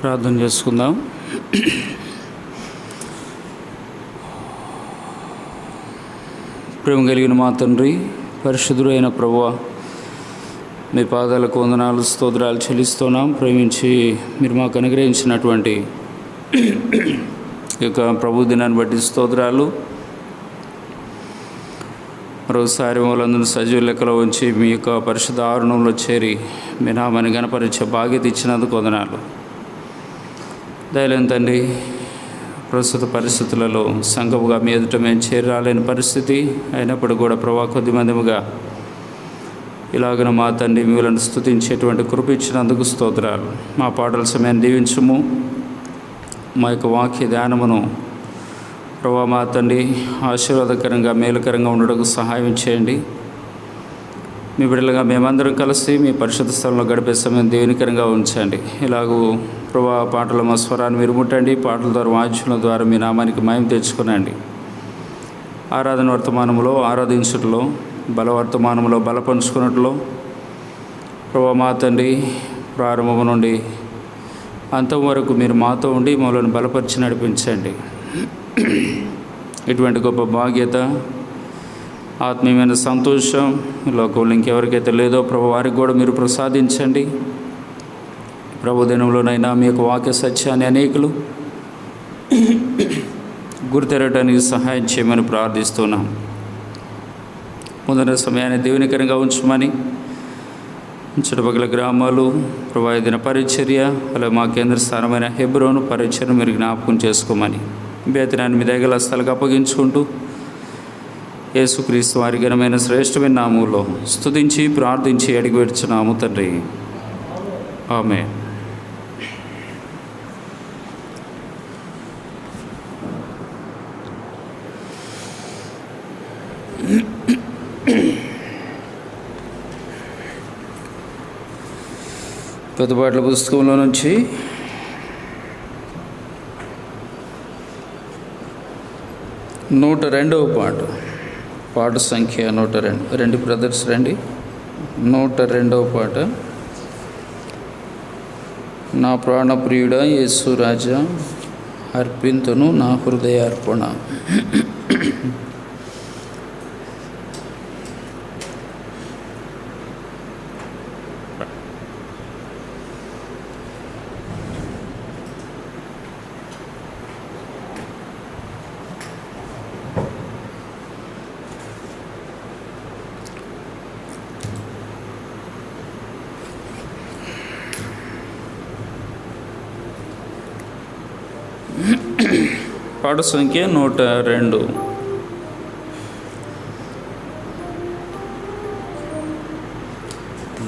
ప్రార్థన చేసుకుందాం. ప్రేమ కలిగిన మా తండ్రి, పరిశుద్ధుడైన ప్రభువా, మీ పాదాలకు వందనాలు స్తోత్రాలు చెల్లిస్తున్నాం. ప్రేమించి మీరు మాకు అనుగ్రహించినటువంటి ఈ యొక్క ప్రభు దినాన్ని బట్టి స్తోత్రాలు. మరోసారి వాళ్ళందరూ సజీవ లెక్కలో ఉంచి మీ యొక్క పరిశుద్ధ ఆవరణంలో చేరి మీ నామాన్ని గణపరిచే బాధ్యత ఇచ్చినందుకు వందనాలు. దయలేని తండ్రి, ప్రస్తుత పరిస్థితులలో సంఘముగా మీ ఎదుట మేము చేరాలేని పరిస్థితి అయినప్పుడు కూడా ప్రభా కొద్ది మందిముగా ఇలాగన మా తండ్రి మిమ్మల్ని స్తుతించేటువంటి కృప ఇచ్చినందుకు స్తోత్రాలు. మా పాటల సమయాన్ని దీవించుము. మా యొక్క వాక్య ధ్యానమును ప్రభా మా తండ్రి ఆశీర్వాదకరంగా మేలుకరంగా ఉండడానికి సహాయం చేయండి. మీ బిడ్డలుగా మేమందరం కలిసి మీ పరిశుద్ధ స్థలంలో గడిపే సమయం దీవెనకరంగా ఉంచండి. ఇలాగూ ప్రభా పాటల మా స్వరాన్ని మీరు ముట్టండి. పాటల ద్వారా వాద్యుల ద్వారా మీ నామానికి మహిమ తెచ్చుకునండి. ఆరాధన వర్తమానంలో ఆరాధించుటలో, బలవర్తమానంలో బలపంచుకున్నట్లో ప్రభా మా తండ్రి ప్రారంభం నుండి అంతం వరకు మీరు మాతో ఉండి మమ్మల్ని బలపరిచి నడిపించండి. ఇటువంటి గొప్ప బాధ్యత, ఆత్మీయమైన సంతోషం లోకంలో ఇంకెవరికైతే లేదో ప్రభు వారికి కూడా మీరు ప్రసాదించండి. ప్రభు దినంలోనైనా మీ యొక్క వాక్య సత్యాన్ని అనేకులు గుర్తెరగడానికి సహాయం చేయమని ప్రార్థిస్తున్నాం. ముందున్న సమయాన్ని దీవెనకరంగా ఉంచమని, చుట్టుపక్కల గ్రామాలు ప్రభు దిన పరిచర్య, అలాగే మా కేంద్ర స్థానమైన హెబ్రోను పరిచర్య మీరు జ్ఞాపకం చేసుకోమని బేతనాన్ని మీ దగ్గర స్థలకు అప్పగించుకుంటూ యేసుక్రీస్తు వారి ఘనమైన శ్రేష్టమైన నామములో స్తుతించి ప్రార్థించి అడిగి పెడుచున్నాము తండ్రి. ఆమేన్. పెద్దపాట్ల పుస్తకంలో నుంచి 102వ పాట సంఖ్య 102. రండి బ్రదర్స్ రండి. 102వ పాట. నా ప్రాణప్రియుడా యేసు రాజా, అర్పింతును నా హృదయార్పణ. పాట సంఖ్య 102.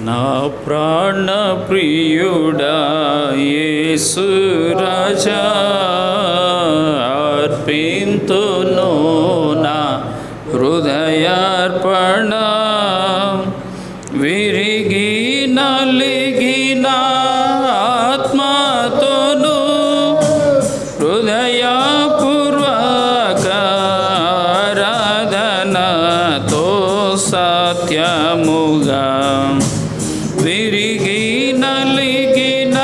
నా ప్రాణ ప్రియుడా యేసు రాజా, అర్పింతును నా హృదయార్పణ. విరిగి నలిగిన ఆత్మతోను హృదయపూర్వక ఆరాధనతో సత్యముగా విరిగి నలిగిన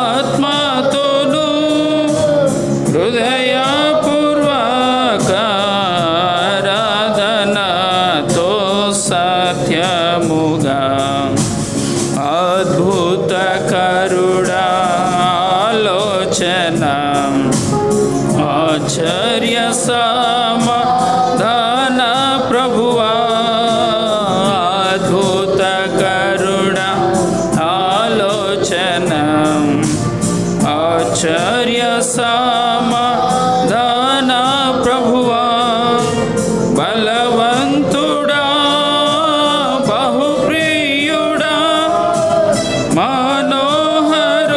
ఆత్మతోను హృదయపూర్వక ఆరాధనతో సత్యముగా అద్భుతకరుడా ఆలోచన ఆశ్చర్య సమాధాన ప్రభువా, అద్భుత కరుణ ఆలోచన ఆశ్చర్య సమాధాన ప్రభువా, బలవంతుడా బహుప్రియుడా మనోహరుడా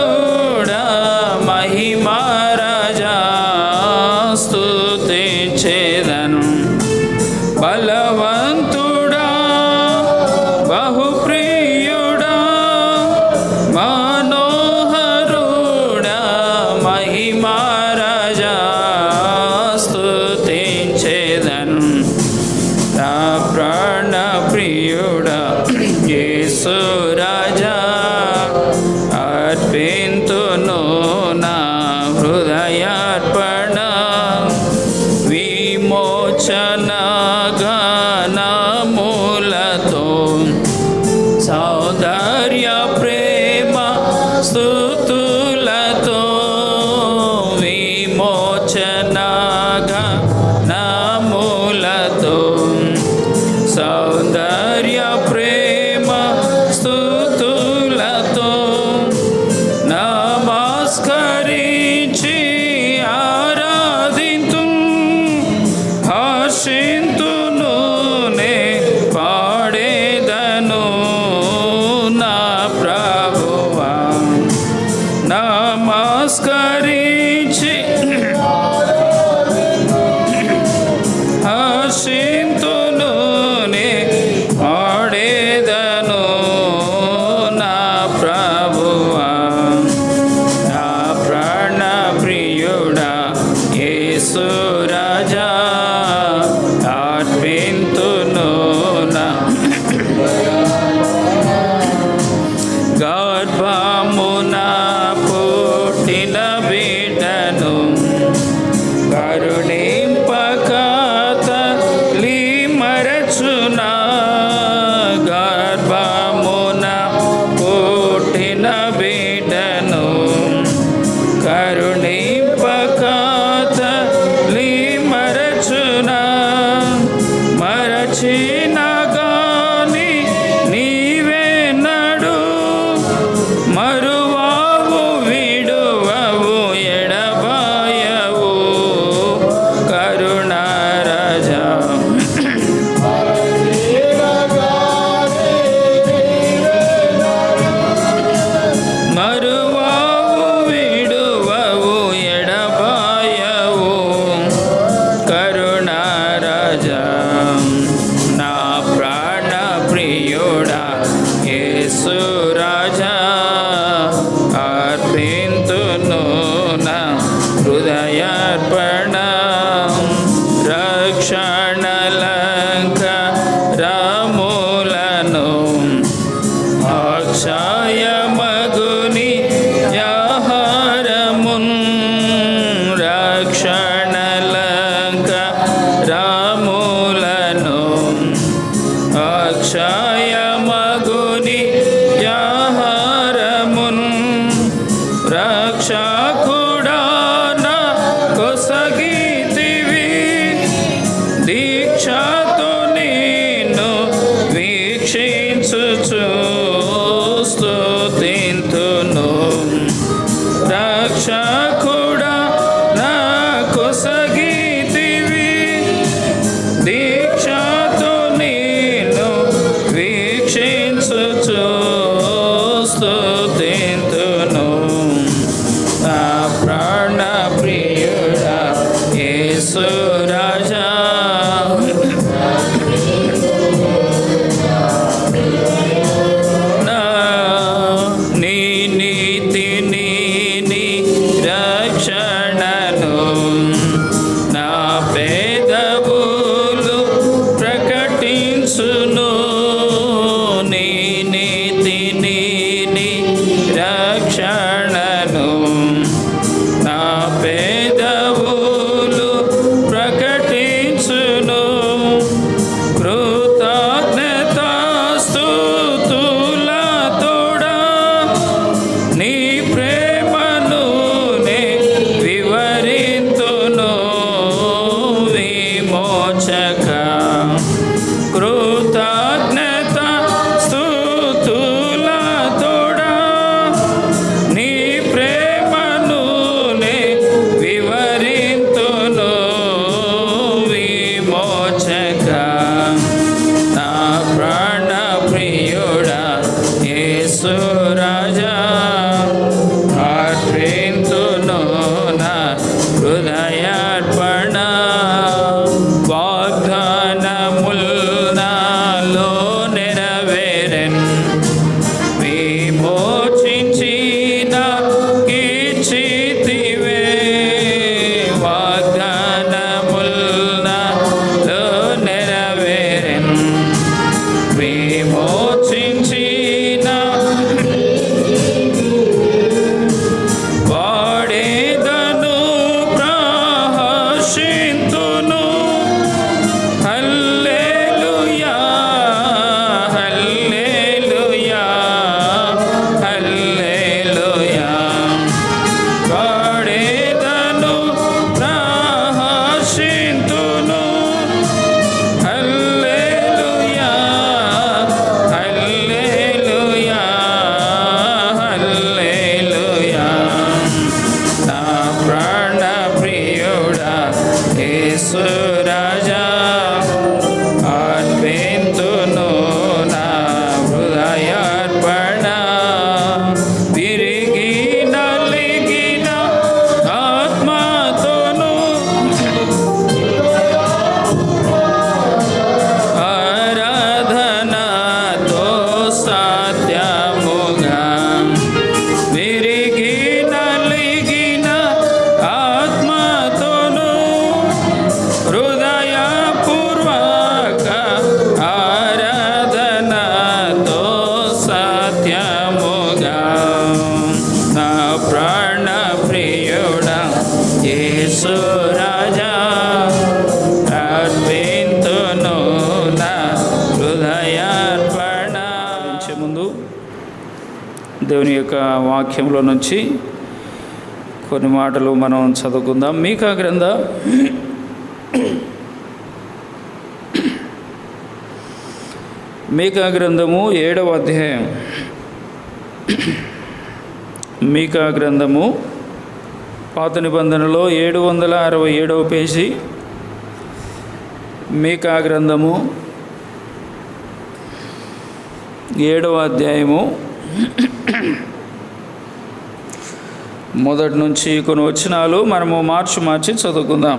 మహిమా రాజా స్తుతించెదను. బలవంతుడా బహుప్రియుడా మనోహరుడా మహిమా స్తుతులతో విమోచనగా నాములతో సౌందర్య ప్రేమ స్తుతులతో నమస్కరించి ఆరాధింతు హర్షింతును నే పాడేదను నా ప్రభువా నమస్కరించి హర్షింతును నే పాడేదను నా ప్రభువా నా ప్రాణ ప్రియుడా యేసు రాజా అర్పింతును నా గర్భమున పుట్టిన బిడ్డను కరుణింపక తల్లి మరచునా గర్భమున పుట్టిన బిడ్డను కరుణింపక తల్లి మరచునా మరచిన గాని నీవే నడు మరువావు విడువవు ఎడబాయవు కరుణారాజా మరువావు విడువవు ఎడబాయవు కరుణారాజా నా ప్రాణ ప్రియుడా యేసు రాజా అర్పింతును నా హృదయార్పణ రక్షణలంక రాములను అక్షయమగుని యాహారమున్ రక్షణలంక రాములను అక్షయమగుని యాహారమున్ రక్షకుడా నా కొసగితివి దీక్షతో నిన్ను వీక్షించుచు స్తుతింతును రక్షకుడా నా కొసగితివి దీక్షతో నిన్ను వీక్షించుచు స్తుతింతును నా ప్రాణ ప్రియుడా యేసు రాజా నా నీ నీతిని నీ రక్షణను నా పెదవులు ప్రకటించును నీ నీతిని నీ రక్షణను నా పెదవులు ప్రకటించును కృతజ్ఞతాస్తుతులతోడా నీ ప్రేమను నే ప్రాణ ప్రియుడా యేసు రాజా అర్పింతును నా హృదయార్పణ. ముందు దేవుని యొక్క వాక్యంలో నుంచి కొన్ని మాటలు మనం చదువుకుందాం. మీకా గ్రంథం 7వ అధ్యాయం. మీకా గ్రంథము పాత నిబంధనలో 767వ పేజీ. మీకా గ్రంథము 7వ అధ్యాయము మొదటి నుంచి కొన్ని వచనాలు మనము మార్చి చదువుకుందాం.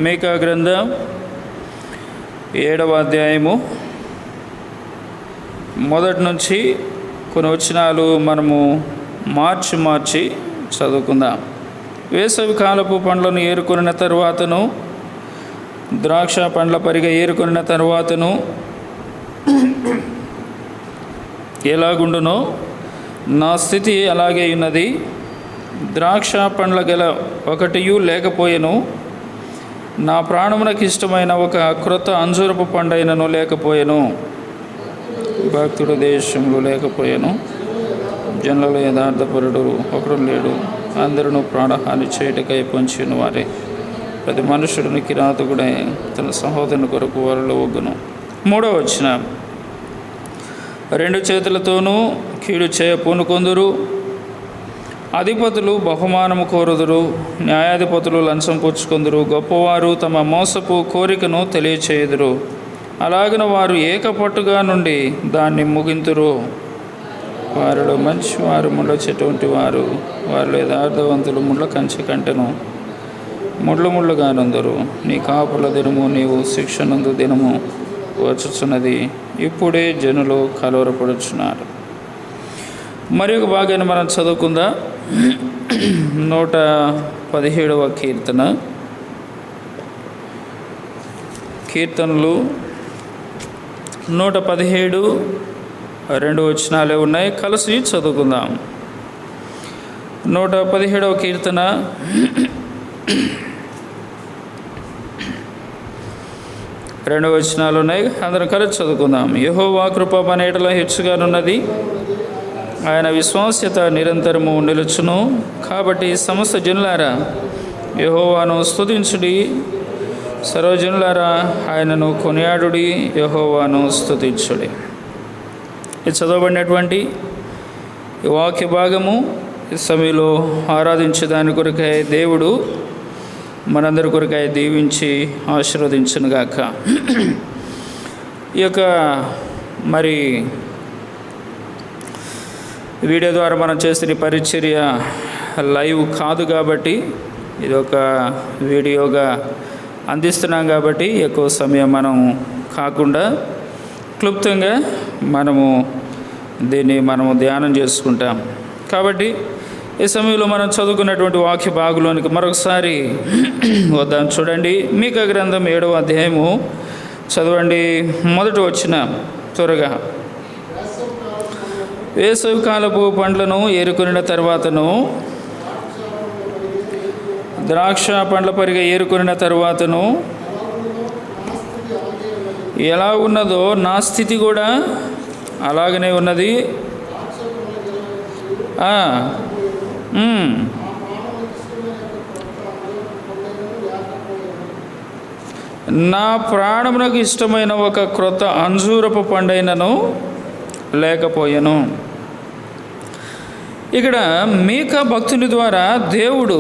మీకా గ్రంథం 7వ అధ్యాయము మొదటి నుంచి కొన్ని వచనాలు మనము మార్చి చదువుకుందాం. వేసవి కాలపు పండ్లను ఏరుకొనిన తరువాతను, ద్రాక్ష పండ్ల పరిగ ఏరుకొనిన తరువాతను ఎలాగుండునో నా స్థితి అలాగే ఉన్నది. ద్రాక్ష పండ్ల గల ఒకటియు లేకపోయెను, నా ప్రాణమునకు ఇష్టమైన ఒక క్రొత్త అంజూరపు పండైనను లేకపోయెను. భక్తుడు దేశంలో లేకపోయాను, జనులలో యథార్థపరుడు ఒకడు లేడు, అందరూ ప్రాణహాని చేయటకై పొంచిన వారే. ప్రతి మనుషుడిని కిరాతకుడై తన సహోదరుని కొరకు వారిలో ఒగ్గును. 3వ వచనం. 2 చేతులతోనూ కీడు చేయ పూనుకొందురు, అధిపతులు బహుమానము కోరుదురు, న్యాయాధిపతులు లంచం పుచ్చుకొందురు, గొప్పవారు తమ మోసపు కోరికను తెలియచేయుదురు. అలాగిన వారు ఏకపట్టుగా నుండి దాన్ని ముగింతురు. వారిలో మంచివారు ముళ్ళ చెట్టు వంటి వారు, వారిలో యథార్థవంతులు ముళ్ళ కంచె కంటెను ముళ్ళుగా నందరు. నీ కాపుల దినము, నీవు శిక్షనందు దినము వచ్చుచున్నది, ఇప్పుడే జనులు కలవరపడుచున్నారు. మరి ఒక భాగాన్ని మనం చదువుకుందాం. 117వ కీర్తనలు 117 2 వచనాలే ఉన్నాయి, కలిసి చదువుకుందాం. 117వ కీర్తన 2 వచనాలు ఉన్నాయి, అందరం కలిసి చదువుకుందాం. యెహోవా కృప మన ఎడల హెచ్చుగానున్నది, ఆయన విశ్వాస్యత నిరంతరము నిలుచును. కాబట్టి సమస్త జనులారా యెహోవాను స్తుతించుడి, సర్వజనులారా ఆయనను కొనియాడుడి, యెహోవాను స్తుతించుడి. ఇది చదవబడినటువంటి ఈ వాక్య భాగము ఈ సమయంలో ఆరాధించే దాని కొరకై దేవుడు మనందరి కొరకై దీవించి ఆశీర్వదించునుగాక. ఈ యొక్క మరి వీడియో ద్వారా మనం చేసిన పరిచర్య లైవ్ కాదు కాబట్టి, ఇది ఒక వీడియోగా అందిస్తున్నాం కాబట్టి ఎక్కువ సమయం మనం కాకుండా క్లుప్తంగా మనము ధ్యానం చేసుకుంటాం. కాబట్టి ఈ సమయంలో మనం చదువుకున్నటువంటి వాక్య భాగంలోనికి మరొకసారి వద్దాం. చూడండి, మీకా గ్రంథం 7వ అధ్యాయము చదవండి. మొదటి వచనం త్వరగా. వేసవి కాలపు పండ్లను ఏరుకొనిన తర్వాతను, ద్రాక్ష పండ్ల పరిగ ఏరుకొనిన తరువాతను ఎలా ఉన్నదో నా స్థితి కూడా అలాగనే ఉన్నది. నా ప్రాణమునకు ఇష్టమైన ఒక క్రొత్త అంజూరపు పండైనను లేకపోయెను. ఇక్కడ మీకా భక్తుని ద్వారా దేవుడు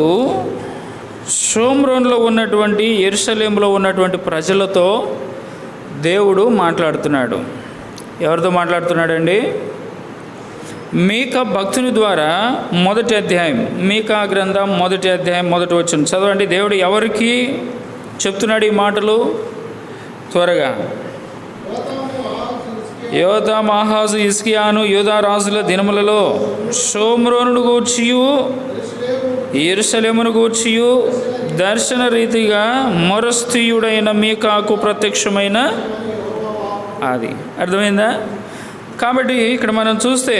షోమ్రోన్లో ఉన్నటువంటి యెరూషలేములో ఉన్నటువంటి ప్రజలతో దేవుడు మాట్లాడుతున్నాడు. ఎవరితో మాట్లాడుతున్నాడండి? మీకా భక్తుని ద్వారా. మొదటి అధ్యాయం, మీకా గ్రంథం 1వ అధ్యాయం 1వ వచనం చదవండి. దేవుడు ఎవరికి చెప్తున్నాడు ఈ మాటలు? త్వరగా. యోతాము, ఆహాజు, హిజ్కియాను, యూదా రాజుల దినములలో షోమ్రోనును గూర్చియు యెరూషలేమును గూర్చియు దర్శన రీతిగా మొరస్తీయుడైన మీకాకు ప్రత్యక్షమైన అది. అర్థమైందా? కాబట్టి ఇక్కడ మనం చూస్తే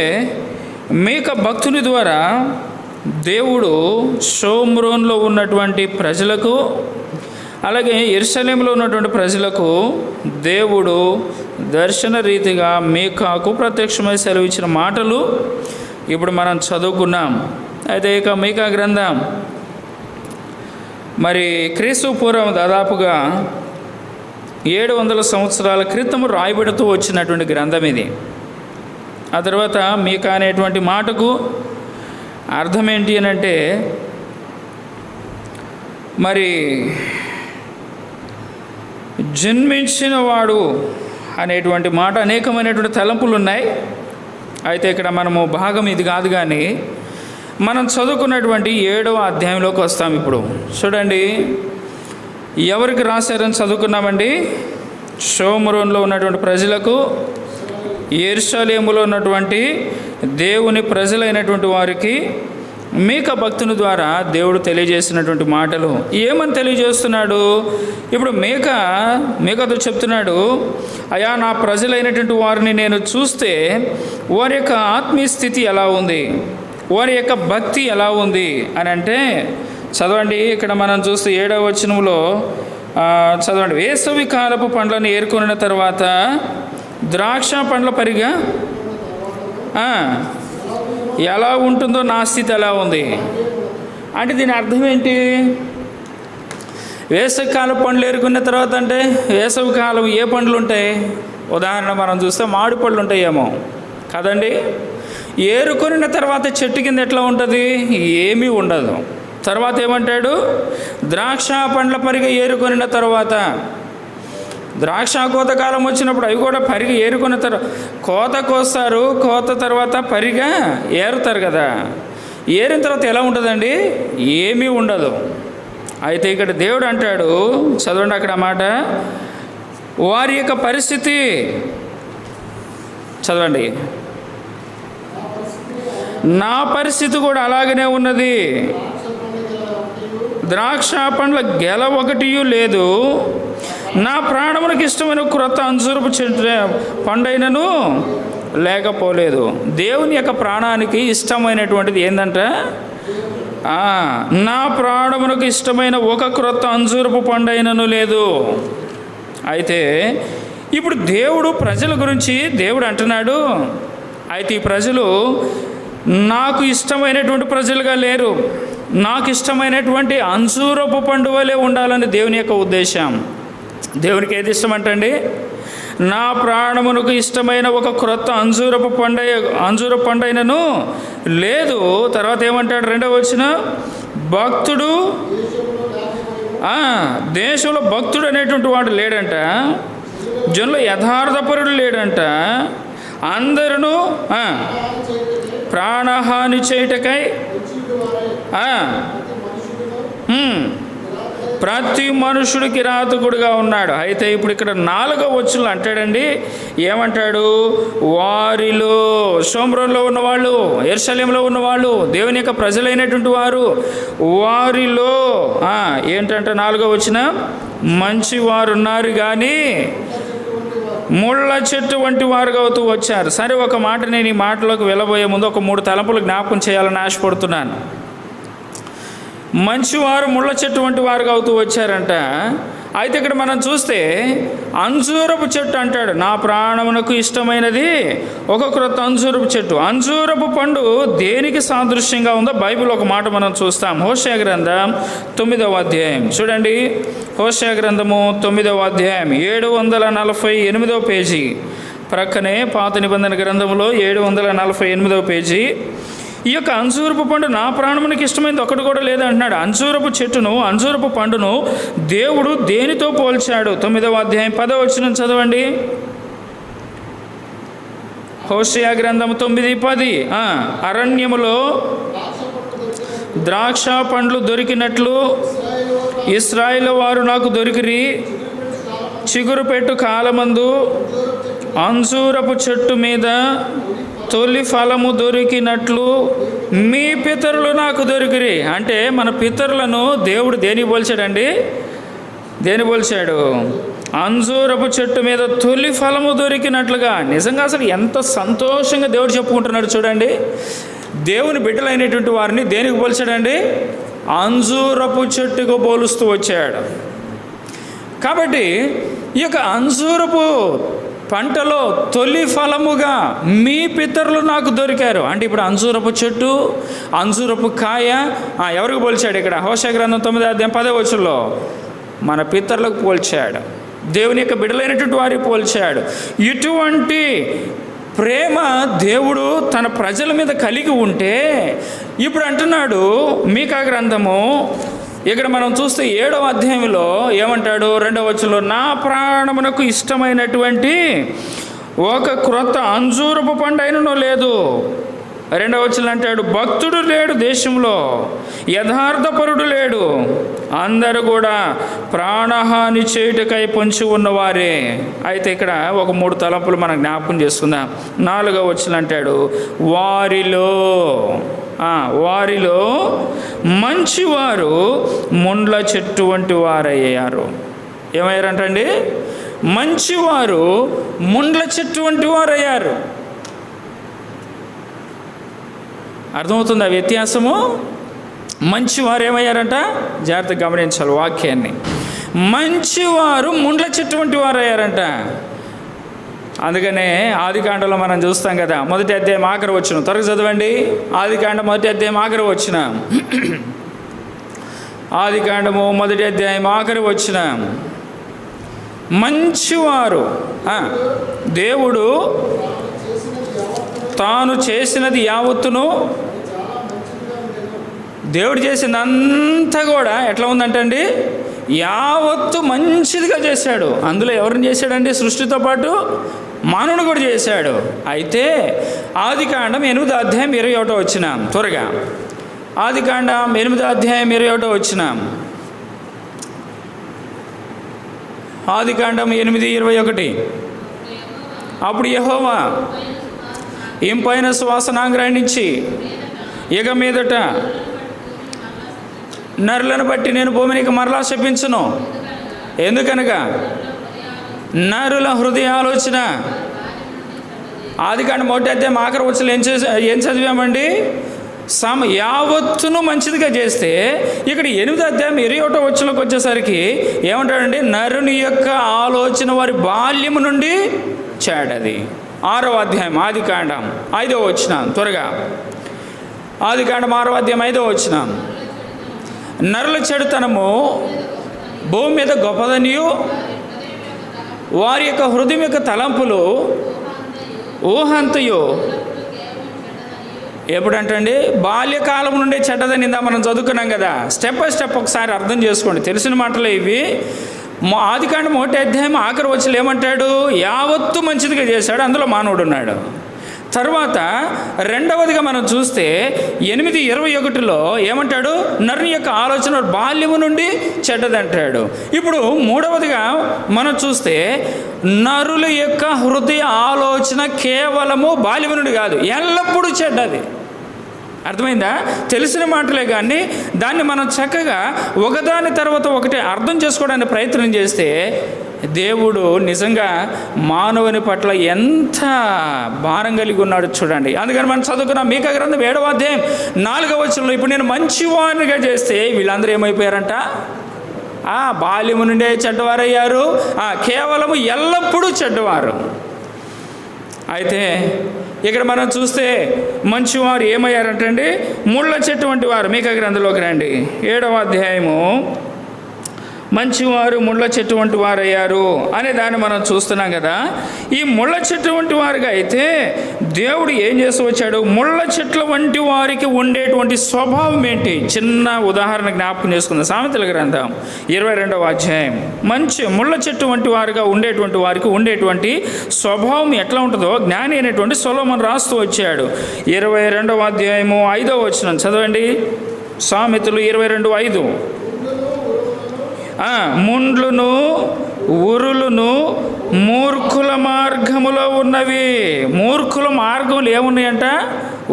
మీకా భక్తుని ద్వారా దేవుడు షోమ్రోన్లో ఉన్నటువంటి ప్రజలకు, అలాగే యెరూషలేములో ఉన్నటువంటి ప్రజలకు దేవుడు దర్శన రీతిగా మీకాకు ప్రత్యక్షమై సెలవిచ్చిన మాటలు ఇప్పుడు మనం చదువుకున్నాం. అయితే ఇక మీకా గ్రంథం మరి క్రీస్తు పూర్వం దాదాపుగా 700 సంవత్సరాల క్రితము రాయబడుతూ వచ్చినటువంటి గ్రంథం ఇది. ఆ తర్వాత మీకా అనేటువంటి మాటకు అర్థం ఏంటి అని అంటే, మరి జన్మించిన వాడు అనేటువంటి మాట అనేకమైనటువంటి తలంపులు ఉన్నాయి. అయితే ఇక్కడ మనము భాగం ఇది కాదు, కానీ మనం చదువుకున్నటువంటి 7వ అధ్యాయంలోకి వస్తాం. ఇప్పుడు చూడండి, ఎవరికి రాశారని చదువుకున్నామండి? షోమ్రోన్లో ఉన్నటువంటి ప్రజలకు, యెరూషలేములో ఉన్నటువంటి దేవుని ప్రజలైనటువంటి వారికి మీకా భక్తుని ద్వారా దేవుడు తెలియజేసినటువంటి మాటలు. ఏమని తెలియజేస్తున్నాడు? ఇప్పుడు మీకాతో చెప్తున్నాడు, అయా నా ప్రజలైనటువంటి వారిని నేను చూస్తే వారి యొక్క ఆత్మీయ స్థితి ఎలా ఉంది, వారి యొక్క భక్తి ఎలా ఉంది అని అంటే, చదవండి. ఇక్కడ మనం చూస్తే 7వ వచనంలో చదవండి. వేసవి కాలపు పండ్లను ఏరుకున్న తర్వాత ద్రాక్ష పండ్ల పరిగా ఎలా ఉంటుందో నా స్థితి ఎలా ఉంది అంటే, దీని అర్థం ఏంటి? వేసవి కాలం పండ్లు ఏరుకున్న తర్వాత అంటే, వేసవి కాలం ఏ పండ్లు ఉంటాయి? ఉదాహరణ మనం చూస్తే మామిడి పళ్ళు ఉంటాయేమో కదండి. ఏరుకొనిన తర్వాత చెట్టు కింద ఎట్లా ఉంటుంది? ఏమీ ఉండదు. తర్వాత ఏమంటాడు? ద్రాక్ష పండ్ల పరిగ ఏరుకొనిన తర్వాత, ద్రాక్ష కోత కాలం వచ్చినప్పుడు అవి కూడా పరిగ ఏరుకున్న తర్వాత కోత కోస్తారు, కోత తర్వాత పరిగా ఏరుతారు కదా. ఏరిన తర్వాత ఎలా ఉంటుందండి? ఏమీ ఉండదు. అయితే ఇక్కడ దేవుడు అంటాడు, చదవండి అక్కడ మాట, వారి యొక్క పరిస్థితి చదవండి. నా పరిస్థితి కూడా అలాగనే ఉన్నది. ద్రాక్ష పండ్ల గెల ఒకటియు లేదు, నా ప్రాణమునకు ఇష్టమైన క్రొత్త అంజూరపు చెట్టు పండైనను లేకపోలేదు. దేవుని యొక్క ప్రాణానికి ఇష్టమైనటువంటిది ఏంటంట? నా ప్రాణమునకు ఇష్టమైన ఒక క్రొత్త అంజూరపు పండైనను లేదు. అయితే ఇప్పుడు దేవుడు ప్రజల గురించి దేవుడు అంటున్నాడు, అయితే ఈ ప్రజలు నాకు ఇష్టమైనటువంటి ప్రజలుగా లేరు, నాకు ఇష్టమైనటువంటి అంజూరపు పండు వలె ఉండాలని దేవుని యొక్క ఉద్దేశం. దేవునికి ఏది ఇష్టం అంటండి? నా ప్రాణమునకు ఇష్టమైన ఒక క్రొత్త అంజూరపు పండైనను లేదు. తర్వాత ఏమంటాడు? 2వ వచనం, భక్తుడు దేశంలో భక్తుడు అనేటువంటి వాడు లేడంట, జనుల యథార్థపరుడు లేడంట, అందరూ ప్రాణహాని చేయుటకై ప్రతి మనుషుడికి కిరాతకుడుగా ఉన్నాడు. అయితే ఇప్పుడు ఇక్కడ 4వ వచనంలో అంటాడండి, ఏమంటాడు? వారిలో, షోమ్రోన్లో ఉన్నవాళ్ళు, యెరూషలేములో ఉన్నవాళ్ళు, దేవుని యొక్క ప్రజలైనటువంటి వారు, వారిలో ఏంటంటే 4వ వచనం, మంచి వారు ఉన్నారు కానీ ముళ్ళ చెట్టు వంటి వారుగా అవుతూ వచ్చారు. సరే, ఒక మాట నేను ఈ మాటలోకి వెళ్ళబోయే ముందు ఒక 3 తలంపులు జ్ఞాపకం చేయాలని ఆశపడుతున్నాను. మంచివారు ముళ్ళ చెట్టు వంటి వారుగా అవుతూ వచ్చారంట. అయితే ఇక్కడ మనం చూస్తే అంజూరపు చెట్టు అంటాడు, నా ప్రాణమునకు ఇష్టమైనది ఒక క్రొత్త అంజూరపు చెట్టు. అంజూరపు పండు దేనికి సాదృశ్యంగా ఉందో బైబిల్ ఒక మాట మనం చూస్తాం. హోషేయ గ్రంథం 9వ అధ్యాయం చూడండి. హోషేయ గ్రంథము 9వ అధ్యాయం 748వ పేజీ ప్రక్కనే పాత నిబంధన గ్రంథంలో 748వ పేజీ. ఈ యొక్క అంజూరపు పండు నా ప్రాణమునికి ఇష్టమైనది ఒకటి కూడా లేదంటున్నాడు. అంజూరపు చెట్టును, అంజూరపు పండును దేవుడు దేనితో పోల్చాడు? 9వ అధ్యాయం 10వ వచనం చదవండి. హోషేయ గ్రంథం 9:10, అరణ్యములో ద్రాక్ష పండ్లు దొరికినట్లు ఇశ్రాయేలు వారు నాకు దొరికిరి, చిగురు పెట్టు కాలమందు అంజూరపు చెట్టు మీద తొలి ఫలము దొరికినట్లు మీ పితరులు నాకు దొరికిరి. అంటే మన పితరులను దేవుడు దేనికి పోల్చాడండి? దేని పోల్చాడు? అంజూరపు చెట్టు మీద తొలి ఫలము దొరికినట్లుగా. నిజంగా అసలు ఎంత సంతోషంగా దేవుడు చెప్పుకుంటున్నాడు చూడండి. దేవుని బిడ్డలైనటువంటి వారిని దేనికి పోల్చాడండి? అంజూరపు చెట్టుకు పోలుస్తూ వచ్చాడు. కాబట్టి ఈ యొక్క అంజూరపు పంటలో తొలి ఫలముగా మీ పితరులు నాకు దొరికారు అంటే ఇప్పుడు అంజూరపు చెట్టు, అంజూరపు కాయ ఎవరికి పోల్చాడు ఇక్కడ? హోషేయ గ్రంథం 9:10 మన పితరులకు పోల్చాడు. దేవుని యొక్క బిడ్డలైనటువంటి వారికి పోల్చాడు. ఇటువంటి ప్రేమ దేవుడు తన ప్రజల మీద కలిగి ఉంటే ఇప్పుడు అంటున్నాడు మీకా గ్రంథము ఇక్కడ మనం చూస్తే 7వ అధ్యాయంలో ఏమంటాడు? 2వ వచనంలో, నా ప్రాణమునకు ఇష్టమైనటువంటి ఒక క్రొత్త అంజూరపు పండైనను లేదు. 2వ వచనం అంటాడు, భక్తుడు లేడు దేశంలో, యథార్థపరుడు లేడు, అందరూ కూడా ప్రాణహాని చేయుటకై పొంచి ఉన్నవారే. అయితే ఇక్కడ ఒక 3 తలంపులు మనం జ్ఞాపకం చేసుకుందాం. 4వ వచనం అంటాడు, వారిలో మంచివారు ముండ్ల చెట్టు వంటి వారయ్యారు. ఏమయ్యారంటండి? మంచివారు ముండ్ల చెట్టు వంటి వారయ్యారు. అర్థమవుతుందా వ్యత్యాసము? మంచివారు ఏమయ్యారంట? జాగ్రత్తగా గమనించాలి వాక్యాన్ని. మంచివారు ముండ్ల చెట్టు వంటి వారయ్యారంట. అందుకనే ఆదికాండంలో మనం చూస్తాం కదా, 1వ అధ్యాయం ఆఖరి వచనం త్వరగా చదవండి. ఆదికాండం 1వ అధ్యాయం ఆఖరి వచనం. ఆదికాండము 1వ అధ్యాయం ఆఖరి వచనం. మంచివారు దేవుడు తాను చేసినది యావత్తును, దేవుడు చేసినంతా కూడా ఎట్లా ఉందంటండి? యావత్తు మంచిదిగా చేశాడు. అందులో ఎవరిని చేశాడండి? సృష్టితో పాటు మానవుడు కూడా చేశాడు. అయితే ఆదికాండం 8వ అధ్యాయం 21 వచనం త్వరగా. ఆదికాండం 8వ అధ్యాయం 21 వచనం. ఆదికాండం 8:21. అప్పుడు యెహోవా ఇంపైన సువాసన గ్రహించి, ఇక మీదట నరులను బట్టి నేను భూమినికి మరలా శపించును. ఎందుకనగా నరుల హృదయ ఆలోచన. ఆదికాండం 1వ అధ్యాయం ఆఖరి వచనం ఏం చదివామండి? యావత్తును మంచిదిగా చేస్తే ఇక్కడ 8వ అధ్యాయం 21వ వచనంలోకి వచ్చేసరికి ఏమంటాడండి? నరుని యొక్క ఆలోచన వారి బాల్యము నుండి చాడది. 6వ అధ్యాయం ఆదికాండం 5వ వచనం త్వరగా. ఆదికాండం 6వ అధ్యాయం 5వ వచనం. నరుల చెడుతనము భూమి మీద గొప్పదనియు, వారి యొక్క హృదయం యొక్క తలంపులు ఊహంతయు. ఎప్పుడంటండి? బాల్యకాలం నుండే చెడ్డదని మనం చదువుకున్నాం కదా. స్టెప్ బై స్టెప్ ఒకసారి అర్థం చేసుకోండి. తెలిసిన మాటలే ఇవి. ఆదికాండం 1వ అధ్యాయం ఆఖరి వచనం ఏమంటాడు? యావత్తు మంచిదిగా చేశాడు, అందులో మానవుడు ఉన్నాడు. తర్వాత రెండవదిగా మనం చూస్తే 8:21లో ఏమంటాడు? నరుని యొక్క ఆలోచన బాల్యము నుండి చెడ్డదంటాడు. ఇప్పుడు 3వదిగా మనం చూస్తే నరుల యొక్క హృదయ ఆలోచన కేవలము బాల్యము నుండి కాదు, ఎల్లప్పుడూ చెడ్డది. అర్థమైందా? తెలిసిన మాటలే కానీ దాన్ని మనం చక్కగా ఒకదాని తర్వాత ఒకటి అర్థం చేసుకోవడానికి ప్రయత్నం చేస్తే దేవుడు నిజంగా మానవుని పట్ల ఎంత భారం కలిగి ఉన్నాడు చూడండి. అందుకని మనం చదువుకున్న మీకా గ్రంథం 7వ అధ్యాయం 4వ వచనంలో, ఇప్పుడు నేను మంచివానిగా చేస్తే వీళ్ళందరూ ఏమైపోయారంట? బాల్యము నుండే చెడ్డవారయ్యారు, కేవలము ఎల్లప్పుడూ చెడ్డవారు. అయితే ఇక్కడ మనం చూస్తే మంచివారు ఏమయ్యారంటండి? ముళ్ళ చెట్టు వంటి వారు. మీకా గ్రంథంలోకి రండి. 7వ అధ్యాయము. మంచివారు ముళ్ళ చెట్టు వంటి వారయ్యారు అనే దాన్ని మనం చూస్తున్నాం కదా. ఈ ముళ్ళ చెట్టు వంటి వారుగా అయితే దేవుడు ఏం చేస్తూ వచ్చాడు? ముళ్ళ చెట్ల వంటి వారికి ఉండేటువంటి స్వభావం ఏంటి? చిన్న ఉదాహరణ జ్ఞాపకం చేసుకుందాం. సామెతల గ్రంథం 22వ అధ్యాయం. ముళ్ళ చెట్టు వంటి వారుగా ఉండేటువంటి వారికి ఉండేటువంటి స్వభావం ఎట్లా ఉంటుందో జ్ఞాని అయినటువంటి సొలొమోను రాస్తూ వచ్చాడు. 22వ అధ్యాయము 5వ వచనం చదవండి. సామెతలు 22:5. ముండ్లును ఉరులును మూర్ఖుల మార్గములో ఉన్నవి. మూర్ఖుల మార్గములు ఏమున్నాయంట?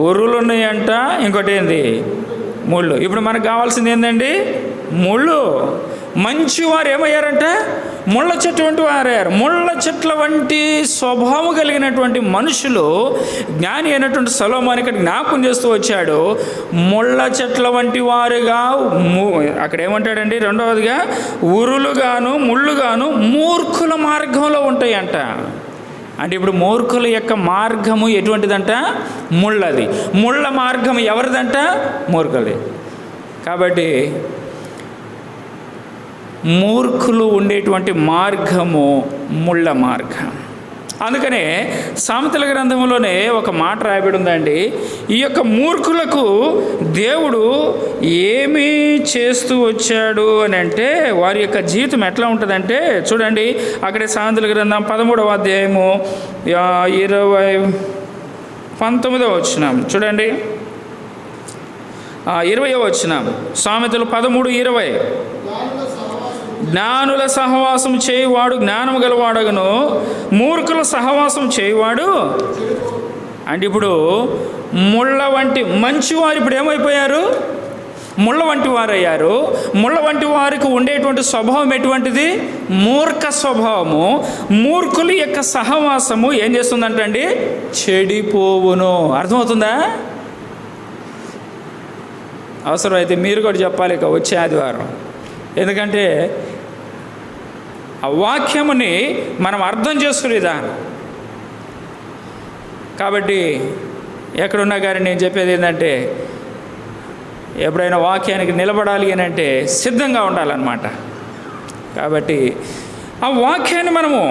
ఉరులు ఉన్నాయంట, ఇంకోటి ఏంది? ముళ్ళు. ఇప్పుడు మనకు కావాల్సింది ఏంటండి? ముళ్ళు. మంచివారు ఏమయ్యారంటే ముళ్ళ చెట్టు వంటి వారయ్యారు. ముళ్ళ చెట్ల వంటి స్వభావం కలిగినటువంటి మనుషులు జ్ఞాని అయినటువంటి సొలొమోను ఇక్కడ జ్ఞాపకం చేస్తూ వచ్చాడు. ముళ్ళ చెట్ల వంటి వారుగా అక్కడ ఏమంటాడండి, రెండవదిగా ఉరులుగాను ముళ్ళుగాను మూర్ఖుల మార్గంలో ఉంటాయంట. అంటే ఇప్పుడు మూర్ఖుల యొక్క మార్గము ఎటువంటిదంట? ముళ్ళది. ముళ్ళ మార్గం ఎవరిదంట? మూర్ఖులది. కాబట్టి మూర్ఖులు ఉండేటువంటి మార్గము ముళ్ళ మార్గం. అందుకనే సామెతల గ్రంథంలోనే ఒక మాట రాయబడి ఉందండి, ఈ యొక్క మూర్ఖులకు దేవుడు ఏమి చేస్తూ వచ్చాడు అని అంటే వారి యొక్క జీవితం ఎట్లా ఉంటుందంటే చూడండి, అక్కడే సామెతల గ్రంథం 13వ అధ్యాయము 19వ వచనం చూడండి, 20వ వచనం. సామెతలు 13:20. జ్ఞానుల సహవాసం చేయువాడు జ్ఞానము గలవాడగను, మూర్ఖుల సహవాసం చేయువాడు. అంటే ఇప్పుడు ముళ్ళ వంటి మంచివారు ఇప్పుడు ఏమైపోయారు? ముళ్ళ వంటి వారు అయ్యారు. ముళ్ళ వంటి వారికి ఉండేటువంటి స్వభావం ఎటువంటిది? మూర్ఖ స్వభావము. మూర్ఖుల యొక్క సహవాసము ఏం చేస్తుందంటండి? చెడిపోవును. అర్థమవుతుందా? అవసరమైతే మీరు కూడా చెప్పాలి ఇక వచ్చే ఆదివారం. ఎందుకంటే ఆ వాక్యముని మనం అర్థం చేసుకోలేదా. కాబట్టి ఎక్కడున్నా కానీ నేను చెప్పేది ఏంటంటే ఎప్పుడైనా వాక్యానికి నిలబడాలి అని అంటే సిద్ధంగా ఉండాలన్నమాట. కాబట్టి ఆ వాక్యాన్ని మనము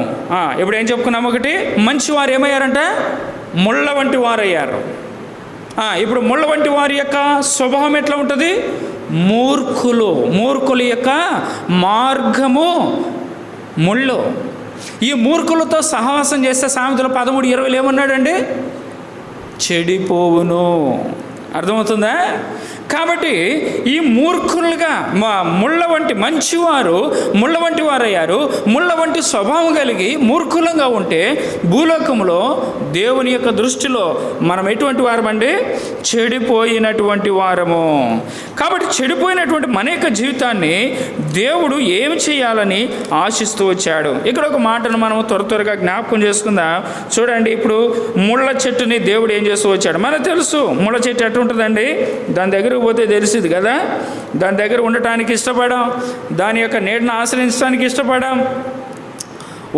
ఇప్పుడు ఏం చెప్పుకున్నాము? ఒకటి, మంచివారు ఏమయ్యారంట? ముళ్ళ వంటి వారు అయ్యారు. ఇప్పుడు ముళ్ళ వంటి వారి యొక్క స్వభావం ఎట్లా ఉంటుంది? మూర్ఖుల యొక్క మార్గము ముళ్ళు. ఈ మూర్ఖులతో సహవాసం చేస్తే సామెతలు 13:20 ఏమన్నాడండి? చెడిపోవును. అర్థమవుతుందా? కాబట్టి ఈ మూర్ఖులుగా ముళ్ళ వంటి మంచివారు ముళ్ళ వంటి వారయ్యారు. ముళ్ళ వంటి స్వభావం కలిగి మూర్ఖులంగా ఉంటే భూలోకంలో దేవుని యొక్క దృష్టిలో మనం ఎటువంటి వారమండి? చెడిపోయినటువంటి వారము. కాబట్టి చెడిపోయినటువంటి మన యొక్క జీవితాన్ని దేవుడు ఏమి చేయాలని ఆశిస్తూ వచ్చాడు. ఇక్కడ ఒక మాటను మనం త్వరగా జ్ఞాపకం చేసుకుందాం. చూడండి, ఇప్పుడు ముళ్ళ చెట్టుని దేవుడు ఏం చేస్తూ వచ్చాడు? మనకు తెలుసు ముళ్ళ చెట్టు ఎట్లా ఉంటుందండి. దాని దగ్గర పోతే తెలిసింది కదా, దాని దగ్గర ఉండటానికి ఇష్టపడాం, దాని యొక్క నీడను ఆశ్రయించడానికి ఇష్టపడాం,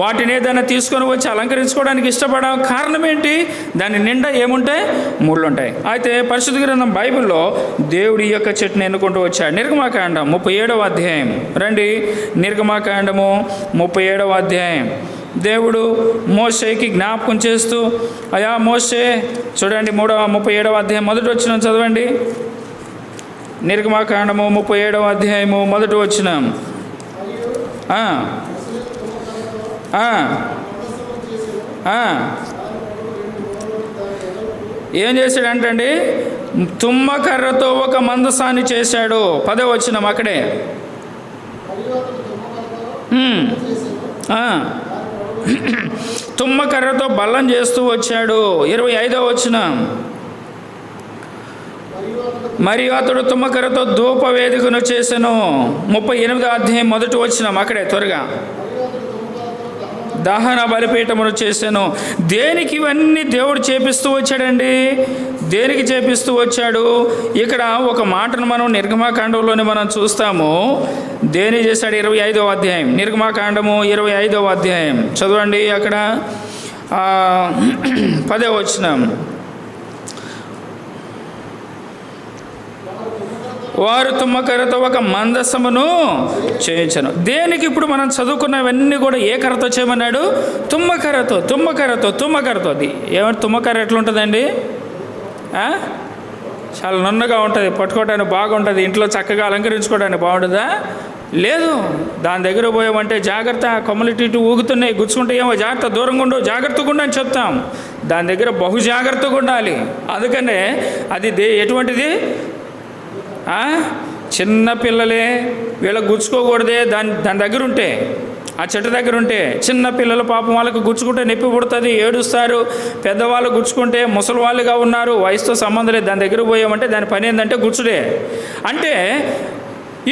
వాటిని ఏదైనా తీసుకొని వచ్చి అలంకరించుకోవడానికి ఇష్టపడాం. కారణం ఏంటి? దాని నిండా ఏముంటాయి? ముళ్ళు ఉంటాయి. అయితే పరిశుద్ధ గ్రంథం బైబిల్లో దేవుడి యొక్క చెట్టుని ఎన్నుకుంటూ వచ్చాడు. నిర్గమాకాండం 37వ అధ్యాయం రండి. నిర్గమాకాండము 37వ అధ్యాయం. దేవుడు మోషేకి జ్ఞాపకం చేస్తూ, అయా మోషే, చూడండి 37వ అధ్యాయం మొదటి వచనం చదవండి. నిర్గమాకాండము 37వ అధ్యాయము మొదటి వచనం. ఏం చేశాడంటండి? తుమ్మకర్రతో ఒక మందసాన్ని చేశాడు. 10వ వచనం అక్కడే. తుమ్మకర్రతో బల్లం చేస్తూ వచ్చాడు. 25వ వచనం. మరియు అతడు తుమ్మకర్రతో ధూపవేదికను చేసెను. 38వ అధ్యాయం మొదటి వచనం అక్కడే త్వరగా. దహన బలిపీఠమును చేశాను. దేనికి ఇవన్నీ దేవుడు చేపిస్తూ వచ్చాడండి? దేనికి చేపిస్తూ వచ్చాడు? ఇక్కడ ఒక మాటను మనం నిర్గమాకాండంలోనే మనం చూస్తాము. దేని చేశాడు? 25వ అధ్యాయం. నిర్గమాకాండము 25వ అధ్యాయం చదవండి. అక్కడ 10వ వచనం. వారు తుమ్మకర్రతో ఒక మందసమును చేయించను. దేనికి? ఇప్పుడు మనం చదువుకున్నవన్నీ కూడా ఏ కర్రతో చేయమన్నాడు? తుమ్మకర్రతో. అది ఏమంటే తుమ్మకర్ర ఎట్లుంటుందండి? చాలా నున్నగా ఉంటుంది, పట్టుకోవడానికి బాగుంటుంది, ఇంట్లో చక్కగా అలంకరించుకోవడానికి బాగుంటుందా? లేదు. దాని దగ్గర పోయామంటే జాగ్రత్త, కొమ్మలిటి ఊగుతున్నాయి, గుచ్చుకుంటాయేమో, జాగ్రత్త, దూరంగా ఉండు, జాగ్రత్తగా ఉండు అని చెప్తాం. దాని దగ్గర బహు జాగ్రత్తగా ఉండాలి. అందుకనే అది ఎటువంటిది? చిన్న పిల్లలే, వీళ్ళకి గుచ్చుకోకూడదే. దాని దగ్గర ఉంటే, ఆ చెట్టు దగ్గర ఉంటే చిన్న పిల్లలు పాపం వాళ్ళకు గుచ్చుకుంటే నొప్పి పుడుతుంది, ఏడుస్తారు. పెద్దవాళ్ళు గుచ్చుకుంటే, ముసలి వాళ్ళుగా ఉన్నారు, వయసుతో సంబంధం లేదు, దాని దగ్గర పోయామంటే దాని పని ఏంటంటే గుచ్చుడే. అంటే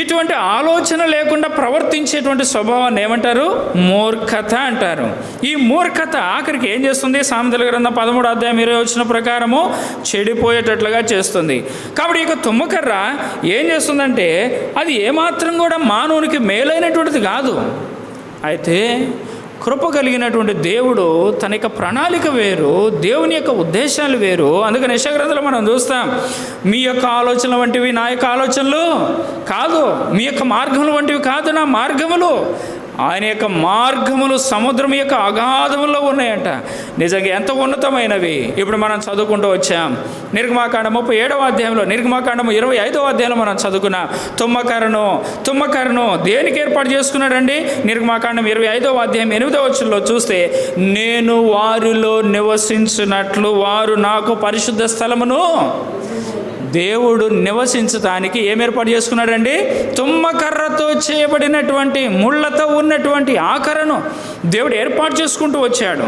ఇటువంటి ఆలోచన లేకుండా ప్రవర్తించేటువంటి స్వభావాన్ని ఏమంటారు? మూర్ఖత అంటారు. ఈ మూర్ఖత ఆఖరికి ఏం చేస్తుంది? సామెతల గ్రంథం 13:20 ప్రకారము చెడిపోయేటట్లుగా చేస్తుంది. కాబట్టి ఇక తుమ్మకర్ర ఏం చేస్తుందంటే అది ఏమాత్రం కూడా మానవునికి మేలైనటువంటిది కాదు. అయితే కృప కలిగినటువంటి దేవుడు తన యొక్క ప్రణాళిక వేరు, దేవుని యొక్క ఉద్దేశాలు వేరు. అందుకని యెషయా గ్రంథంలో మనం చూస్తాం, మీ యొక్క ఆలోచనలు వంటివి నా యొక్క ఆలోచనలు కాదు, మీ యొక్క మార్గములు వంటివి కాదు నా మార్గములు. ఆయన యొక్క మార్గములు సముద్రం యొక్క అగాధముల్లో ఉన్నాయంట. నిజంగా ఎంత ఉన్నతమైనవి. ఇప్పుడు మనం చదువుకుంటూ వచ్చాం. నిర్గమాకాండం 37వ అధ్యాయంలో, నిర్గమాకాండం 25వ అధ్యాయంలో మనం చదువుకున్నాం. తుమ్మకరను దేనికి ఏర్పాటు చేసుకున్నాడండి? నిర్గమాకాండం 25వ అధ్యాయం 8వ వచనంలో చూస్తే, నేను వారిలో నివసించినట్లు వారు నాకు పరిశుద్ధ స్థలమును, దేవుడు నివసించడానికి ఏం ఏర్పాటు చేసుకున్నాడండి? తుమ్మకర్రతో చేయబడినటువంటి ముళ్ళతో ఉన్నటువంటి ఆకరను దేవుడు ఏర్పాటు చేసుకుంటూ వచ్చాడు.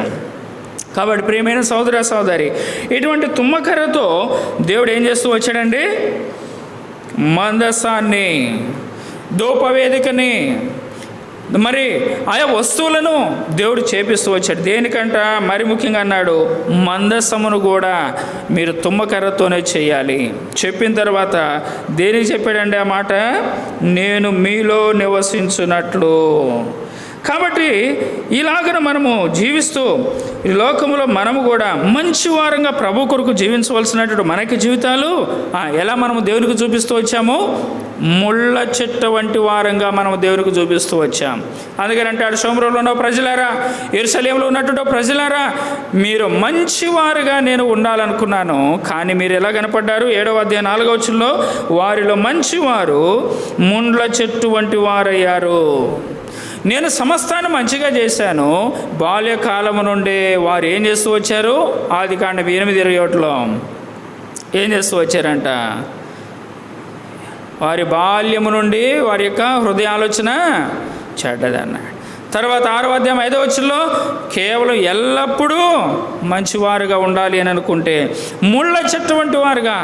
కాబట్టి ప్రియమైన సోదర సోదరి, ఇటువంటి తుమ్మకర్రతో దేవుడు ఏం చేస్తూ వచ్చాడండి? మందసాన్ని, ధూపవేదికని, మరి ఆయా వస్తువులను దేవుడు చేపిస్తూ వచ్చాడు. దేనికంట? మరి ముఖ్యంగా అన్నాడు, మందసమును కూడా మీరు తుమ్మకర్రతోనే చేయాలి. చెప్పిన తర్వాత దేనికి చెప్పాడండి ఆ మాట? నేను మీలో నివసించున్నట్లు. కాబట్టి ఇలాగన మనము జీవిస్తూ ఈ లోకంలో మనము కూడా మంచి వారంగా ప్రభు కొరకు జీవించవలసినటువంటి మనకి జీవితాలు ఎలా మనము దేవునికి చూపిస్తూ వచ్చాము? ముళ్ళ చెట్టు వంటి వారంగా మనం దేవునికి చూపిస్తూ వచ్చాం. అందుకని అంటాడు, షోమ్రోలో ఉన్న ప్రజలారా, యెరూషలేములో ఉన్నటువంటి ప్రజలారా, మీరు మంచివారుగా నేను ఉండాలనుకున్నాను, కానీ మీరు ఎలా కనపడ్డారు? 7వ అధ్యాయం 4వ వచనంలో, వారిలో మంచివారు ముళ్ళ చెట్టు వంటి వారయ్యారు. నేను సమస్తాన్ని మంచిగా చేశాను. బాల్యకాలము నుండి వారు ఏం చేస్తూ వచ్చారు? ఆదికాండం 8:21లో ఏం చేస్తూ వచ్చారంట? వారి బాల్యము నుండి వారి యొక్క హృదయ ఆలోచన చెడ్డదన్నాడు. తర్వాత 6వ అధ్యాయం 5వ వచనంలో కేవలం ఎల్లప్పుడూ మంచివారుగా ఉండాలి అని అనుకుంటే ముళ్ళ చెట్టు వంటి వారుగా,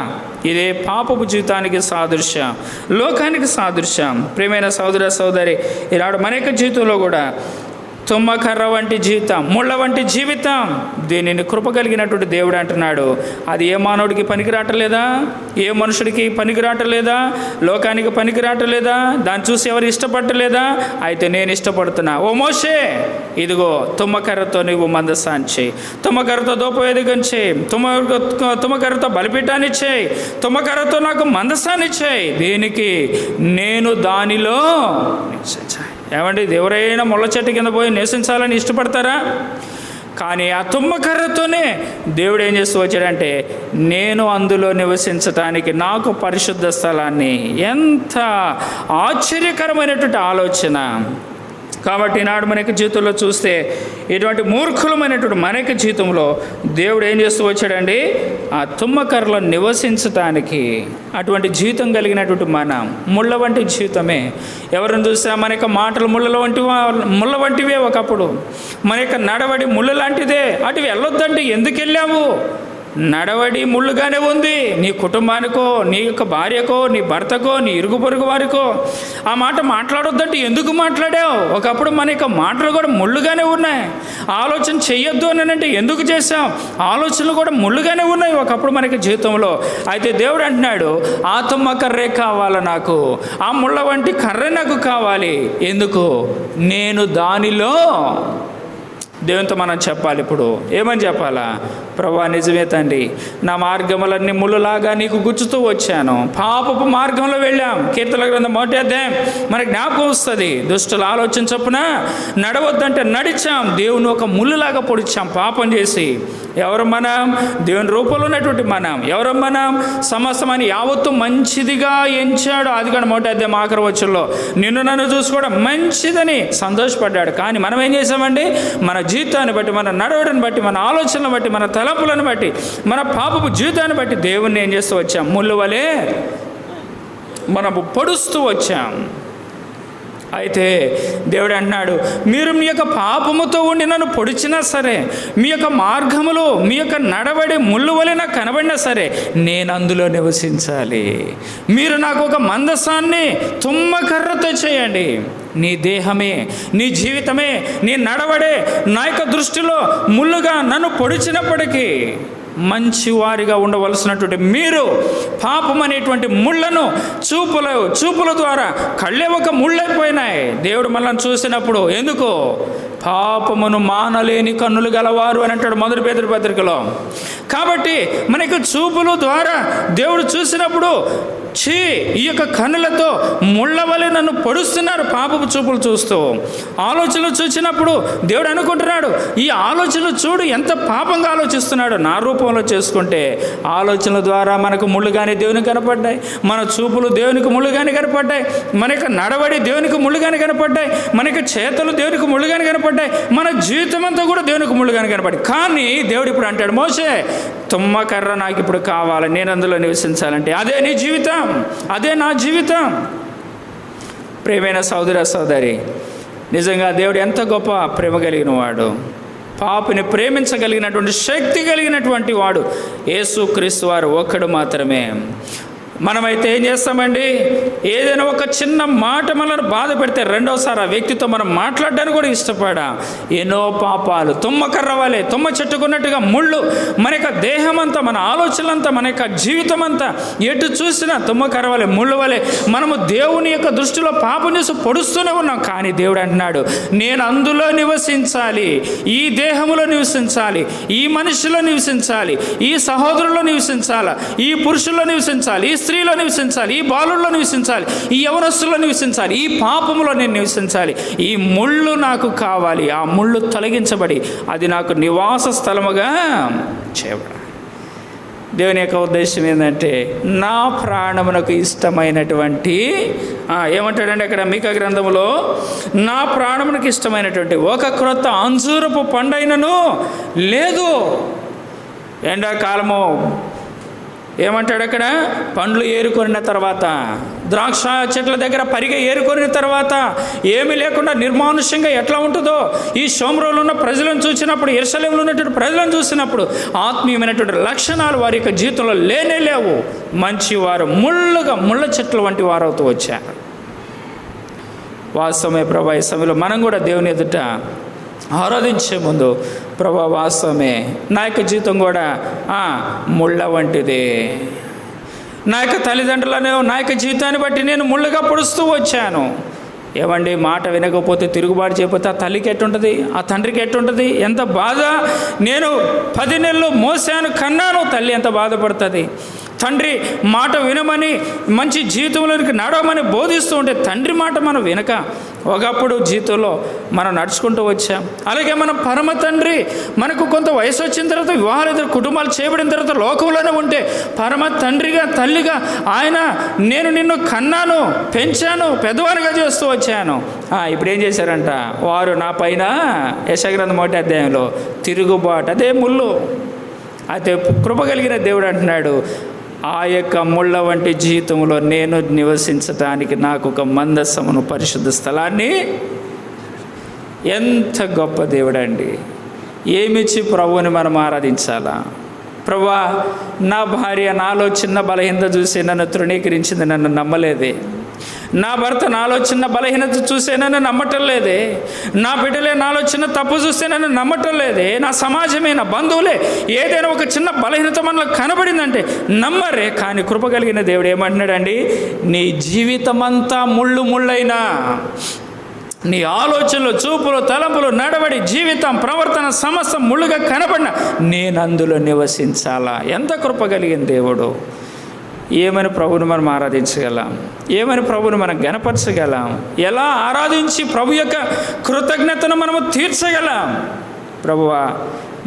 ఇదే పాపపు జీవితానికి సాదృశ్యం, లోకానికి సాదృశ్యం. ప్రియమైన సోదర సోదరి, ఈనాడు మన యొక్క జీవితంలో కూడా తుమ్మకర్ర వంటి జీవితం, ముళ్ళ వంటి జీవితం, దీనిని కృప కలిగినటువంటి దేవుడు అంటున్నాడు. అది ఏ మానవుడికి పనికిరాటలేదా? ఏ మనుషుడికి పనికిరాటలేదా? లోకానికి పనికిరాటలేదా? దాన్ని చూసి ఎవరు ఇష్టపడలేదా? అయితే నేను ఇష్టపడుతున్నా. ఓ మోషే, ఇదిగో తుమ్మకర్రతో నువ్వు మందసాన్ని చేయి, తుమ్మకర్రతో ధూపవేదికను చేయి, తుమ్మకర్రతో బలిపీఠాన్ని చేయి, తుమ్మకర్రతో నాకు మందసాన్ని చేయి. దీనికి నేను దానిలో నివసించాలి. ఏమండి, ఎవరైనా ముళ్ళ చెట్టు కింద పోయి నివసించాలని ఇష్టపడతారా? కానీ ఆ తుమ్మకర్రతోనే దేవుడు ఏం చేస్తూ వచ్చాడంటే, నేను అందులో నివసించటానికి నాకు పరిశుద్ధ స్థలాన్ని. ఎంత ఆశ్చర్యకరమైనటువంటి ఆలోచన. కాబట్టి ఈనాడు మనకి జీవితంలో చూస్తే ఇటువంటి మూర్ఖులమైనటువంటి మనకి జీవితంలో దేవుడు ఏం చేస్తూ వచ్చాడండి? ఆ తుమ్మకర్రలో నివసించటానికి. అటువంటి జీవితం కలిగినటువంటి మనం ముళ్ళ వంటి జీవితమే. ఎవరిని చూస్తే మన యొక్క మాటలు ముళ్ళ వంటివే ఒకప్పుడు, మన యొక్క నడవడి ముళ్ళ లాంటిదే. అటు వెళ్ళొద్దంటే ఎందుకు వెళ్ళావు? నడవడి ముళ్ళుగానే ఉంది. నీ కుటుంబానికో, నీ యొక్క భార్యకో, నీ భర్తకో, నీ ఇరుగు పొరుగు వారికో ఆ మాట మాట్లాడొద్దంటే ఎందుకు మాట్లాడావు? ఒకప్పుడు మన యొక్క మాటలు కూడా ముళ్ళుగానే ఉన్నాయి. ఆలోచన చెయ్యొద్దు అని అంటే ఎందుకు చేసాం? ఆలోచనలు కూడా ముళ్ళుగానే ఉన్నాయి ఒకప్పుడు మనకి జీవితంలో. అయితే దేవుడు అంటున్నాడు, ఆ తుమ్మకర్రే కావాలా నాకు, ఆ ముళ్ళ వంటి కర్రే నాకు కావాలి. ఎందుకు? నేను దానిలో. దేవునితో మనం చెప్పాలి. ఇప్పుడు ఏమని చెప్పాలా? ప్రభువా, నిజమే తండ్రి, నా మార్గములన్నీ ముళ్ళులాగా నీకు గుచ్చుతూ వచ్చాను. పాపపు మార్గంలో వెళ్ళాం. కీర్తనల గ్రంథం 1వ అధ్యాయం మనకి జ్ఞాపకం వస్తుంది. దుష్టుల ఆలోచన చొప్పున నడవద్దంటే నడిచాం. దేవుని ఒక ముళ్ళులాగా పొడిచాం పాపం చేసి. ఎవరు మనం? దేవుని రూపంలో ఉన్నటువంటి మనం. ఎవరు మనం? సమస్తమని యావత్తు మంచిదిగా ఎంచాడు. ఆదికాండం 1వ అధ్యాయం ఆఖరి వచనంలో నిన్ను నన్ను చూసుకోవడం మంచిదని సంతోషపడ్డాడు. కానీ మనం ఏం చేసామండి? మన జీవితాన్ని బట్టి, మన నడవడిని బట్టి, మన ఆలోచనలను బట్టి, మన తలంపులను బట్టి, మన పాపపు జీవితాన్ని బట్టి దేవుణ్ణి ఏం చేస్తూ వచ్చాం? ముళ్ళు వలె మనము పొడుస్తూ వచ్చాం. అయితే దేవుడు అంటున్నాడు, మీరు మీ యొక్క పాపముతో ఉండి నన్ను పొడిచినా సరే, మీ యొక్క మార్గములో మీ యొక్క నడవడి ముళ్ళు వలె నాకు కనబడినా సరే, నేను అందులో నివసించాలి. మీరు నాకు ఒక మందసాన్ని తుమ్మకర్రతో చేయండి. నీ దేహమే, నీ జీవితమే, నీ నడవడే నా యొక్క దృష్టిలో ముళ్ళుగా నన్ను పొడిచినప్పటికీ మంచివారిగా ఉండవలసినటువంటి మీరు పాపం అనేటువంటి ముళ్ళను చూపుల ద్వారా కళ్ళే ఒక ముళ్ళైపోయినాయి. దేవుడు మనల్ని చూసినప్పుడు ఎందుకు పాపమును మానలేని కన్నులు గలవారు అని అంటాడు 1 పేతురు పత్రికలో. కాబట్టి మనకి చూపుల ద్వారా దేవుడు చూసినప్పుడు ఈ యొక్క కన్నులతో ముళ్ళ వలె నన్ను పొడుస్తున్నారు పాపపు చూపులు చూస్తూ. ఆలోచనలు చూసినప్పుడు దేవుడు అనుకుంటున్నాడు, ఈ ఆలోచనలు చూడు ఎంత పాపంగా ఆలోచిస్తున్నాడు. నా రూపంలో చేసుకుంటే ఆలోచనల ద్వారా మనకు ముళ్ళుగానే దేవునికి కనపడ్డాయి, మన చూపులు దేవునికి ముళ్ళుగానే కనపడ్డాయి, మన యొక్క నడవడి దేవునికి ముళ్ళుగానే కనపడ్డాయి, మన యొక్క చేతులు దేవునికి ముళ్ళుగానే కనపడ్డాయి, మన జీవితం అంతా కూడా దేవునికి ముళ్ళుగానే కనపడ్డాయి. కానీ దేవుడు ఇప్పుడు అంటాడు, మోషే తుమ్మకర్ర నాకు ఇప్పుడు కావాలి, నేను అందులో నివసించాలంటే అదే నీ జీవితం, అదే నా జీవితం. ప్రియమైన సోదర సోదరి, నిజంగా దేవుడు ఎంత గొప్ప ప్రేమ కలిగిన వాడు, పాపిని ప్రేమించగలిగినటువంటి శక్తి కలిగినటువంటి వాడు యేసుక్రీస్తు వారు ఒక్కడు మాత్రమే. మనమైతే ఏం చేస్తామండి, ఏదైనా ఒక చిన్న మాట మనల్ని బాధ పెడితే రెండోసారి ఆ వ్యక్తితో మనం మాట్లాడడానికి కూడా ఇష్టపడా. ఎన్నో పాపాలు తుమ్మకర్ర వలె, తుమ్మ చెట్టుకున్నట్టుగా ముళ్ళు మన యొక్క దేహం అంతా, మన ఆలోచనలంతా, మన యొక్క జీవితం అంతా ఎటు చూసినా తుమ్మకర్ర వలె, ముళ్ళు వలె మనము దేవుని యొక్క దృష్టిలో పాపం చేసి పొడుస్తూనే ఉన్నాం. కానీ దేవుడు అంటున్నాడు, నేను అందులో నివసించాలి, ఈ దేహంలో నివసించాలి, ఈ మనిషిలో నివసించాలి, ఈ సహోదరుల్లో నివసించాలి, ఈ పురుషుల్లో నివసించాలి, ఈ స్త్రీలో నివసించాలి, ఈ బాలుల్లో నివసించాలి, ఈ యవనస్తుల్లో నివసించాలి, ఈ పాపములో నేను నివసించాలి. ఈ ముళ్ళు నాకు కావాలి. ఆ ముళ్ళు తొలగించబడి అది నాకు నివాస స్థలముగా చేయబడాలి. దేవుని యొక్క ఉద్దేశం ఏంటంటే, నా ప్రాణమునకు ఇష్టమైనటువంటి ఏమంటాడంటే అక్కడ మీకా గ్రంథములో, నా ప్రాణమునకు ఇష్టమైనటువంటి ఒక క్రొత్త అంజూరపు పండైనను లేదు. ఎండాకాలము ఏమంటాడు అక్కడ, పండ్లు ఏరుకొనిన తర్వాత, ద్రాక్ష చెట్ల దగ్గర పరిగె ఏరుకొనిన తర్వాత ఏమీ లేకుండా నిర్మానుష్యంగా ఎట్లా ఉంటుందో, ఈ షోమ్రోలో ఉన్న ప్రజలను చూసినప్పుడు, యెరూషలేములో ఉన్నటువంటి ప్రజలను చూసినప్పుడు ఆత్మీయమైనటువంటి లక్షణాలు వారి యొక్క జీవితంలో లేనే లేవు. మంచివారు ముళ్ళ చెట్ల వంటి వారవుతూ వచ్చారు. వాస్తవమే ప్రభా, ఈ సమయంలో మనం కూడా దేవుని ఎదుట ఆరాధించే ముందు, ప్రభా వాస్తవమే నా యొక్క జీవితం కూడా ముళ్ళ వంటిది, నా యొక్క తల్లిదండ్రులను నా యొక్క జీవితాన్ని బట్టి నేను ముళ్ళుగా పొడుస్తూ వచ్చాను. ఏమండి, మాట వినకపోతే, తిరుగుబాటు చేయకపోతే ఆ తల్లికి ఎట్టుంటుంది, ఆ తండ్రికి ఎట్టుంటుంది, ఎంత బాధ. నేను 10 నెలలు మోసాను, కన్నాను, తల్లి ఎంత బాధపడుతుంది. తండ్రి మాట వినమని, మంచి జీవితంలోనికి నడవమని బోధిస్తూ ఉంటే తండ్రి మాట మనం వినక ఒకప్పుడు జీవితంలో మనం నడుచుకుంటూ వచ్చాం. అలాగే మన పరమ తండ్రి మనకు కొంత వయసు వచ్చిన తర్వాత, వివాహాలు కుటుంబాలు చేయబడిన తర్వాత లోకంలోనే ఉంటే పరమ తండ్రిగా, తల్లిగా ఆయన నేను నిన్ను కన్నాను, పెంచాను, పెద్దవారిగా చేస్తూ వచ్చాను. ఇప్పుడు ఏం చేశారంట వారు నా పైన, యెషయా గ్రంథం 1వ అధ్యాయంలో తిరుగుబాటు, అదే ముళ్ళు. అయితే కృప కలిగిన దేవుడు అంటున్నాడు, ఆ యొక్క ముళ్ళ వంటి జీవితంలో నేను నివసించడానికి నాకు ఒక మందసమును, పరిశుద్ధ స్థలాన్ని. ఎంత గొప్ప దేవుడండి! ఏమిచ్చి ప్రభువుని మనం ఆరాధించాలా? ప్రభువా, నా భార్య నాలో చిన్న బలహీనత చూసి నన్ను తృణీకరించింది, నన్ను నమ్మలేదే. నా భర్త నాలో చిన్న బలహీనత చూసే నన్ను నమ్మటం లేదే. నా బిడ్డలే నాలో చిన్న తప్పు చూస్తే నన్ను నమ్మటం లేదే. నా సమాజమే, నా బంధువులే ఏదైనా ఒక చిన్న బలహీనత మనలో కనబడిందంటే నమ్మరే. కానీ కృప కలిగిన దేవుడు ఏమంటున్నాడండి, నీ జీవితం అంతా ముళ్ళైనా, నీ ఆలోచనలు, చూపులు, తలంపులు, నడవడి, జీవితం, ప్రవర్తన సమస్తం ముళ్ళుగా కనబడిన నేను అందులో నివసించాలా? ఎంత కృప కలిగిన దేవుడు! ఏమని ప్రభువుని మనం ఆరాధించగలం? ఏమని ప్రభువుని మనం గణపరచగలం? ఎలా ఆరాధించి ప్రభు యొక్క కృతజ్ఞతను మనము తీర్చగలం? ప్రభువా,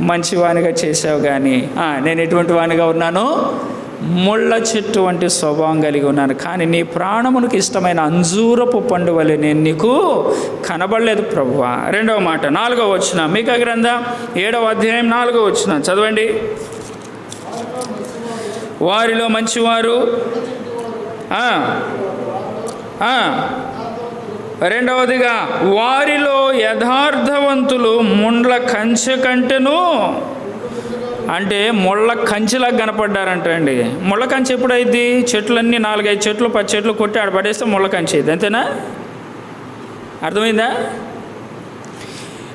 మంచివానిగా చేసావు, కానీ నేను ఎటువంటి వానిగా ఉన్నాను, ముళ్ళ చెట్టు వంటి స్వభావం కలిగి ఉన్నాను. కానీ నీ ప్రాణమునికి ఇష్టమైన అంజూరపు పండు వలె నేను నీకు కనబడలేదు ప్రభువా. 2వ మాట 4వ వచనం, మీకా గ్రంథం 7వ అధ్యాయం 4వ వచనం చదవండి. వారిలో మంచివారు రెండవదిగా వారిలో యథార్థవంతులు ముండ్ల కంచె కంటెను, అంటే ముళ్ళ కంచెలాగా కనపడ్డారంట అండి. ముళ్ళ కంచె ఎప్పుడైద్ది? చెట్లన్నీ 4-5 చెట్లు 10 చెట్లు కొట్టి ఆడ పడేస్తే ముళ్ళ కంచె అయింది, అంతేనా? అర్థమైందా?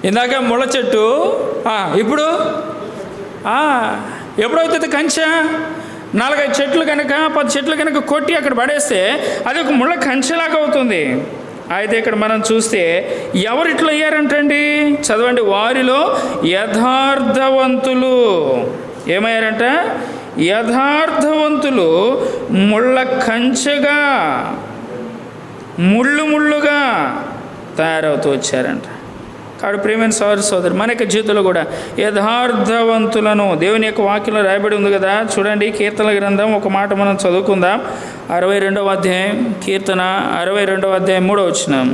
ఇందాక ముళ్ళ చెట్టు, ఇప్పుడు ఎప్పుడవుతుంది కంచె? 4-5 చెట్లు కనుక 10 చెట్లు కనుక కొట్టి అక్కడ పడేస్తే అది ఒక ముళ్ళ కంచెలాగా అవుతుంది. అయితే ఇక్కడ మనం చూస్తే ఎవరు ఇట్లా అయ్యారంటండి? చదవండి. వారిలో యథార్థవంతులు ఏమయ్యారంట? యథార్థవంతులు ముళ్ళ కంచెగా ముళ్ళుగా తయారవుతూ వచ్చారంట. కాబట్టి ప్రియమైన సోదరి, మన యొక్క జీవితంలో కూడా యథార్థవంతులను దేవుని యొక్క వాక్యంలో రాయబడి ఉంది కదా. చూడండి, కీర్తన గ్రంథం ఒక మాట మనం చదువుకుందాం. 62వ అధ్యాయం, కీర్తన 62వ అధ్యాయం 3వ వచనం.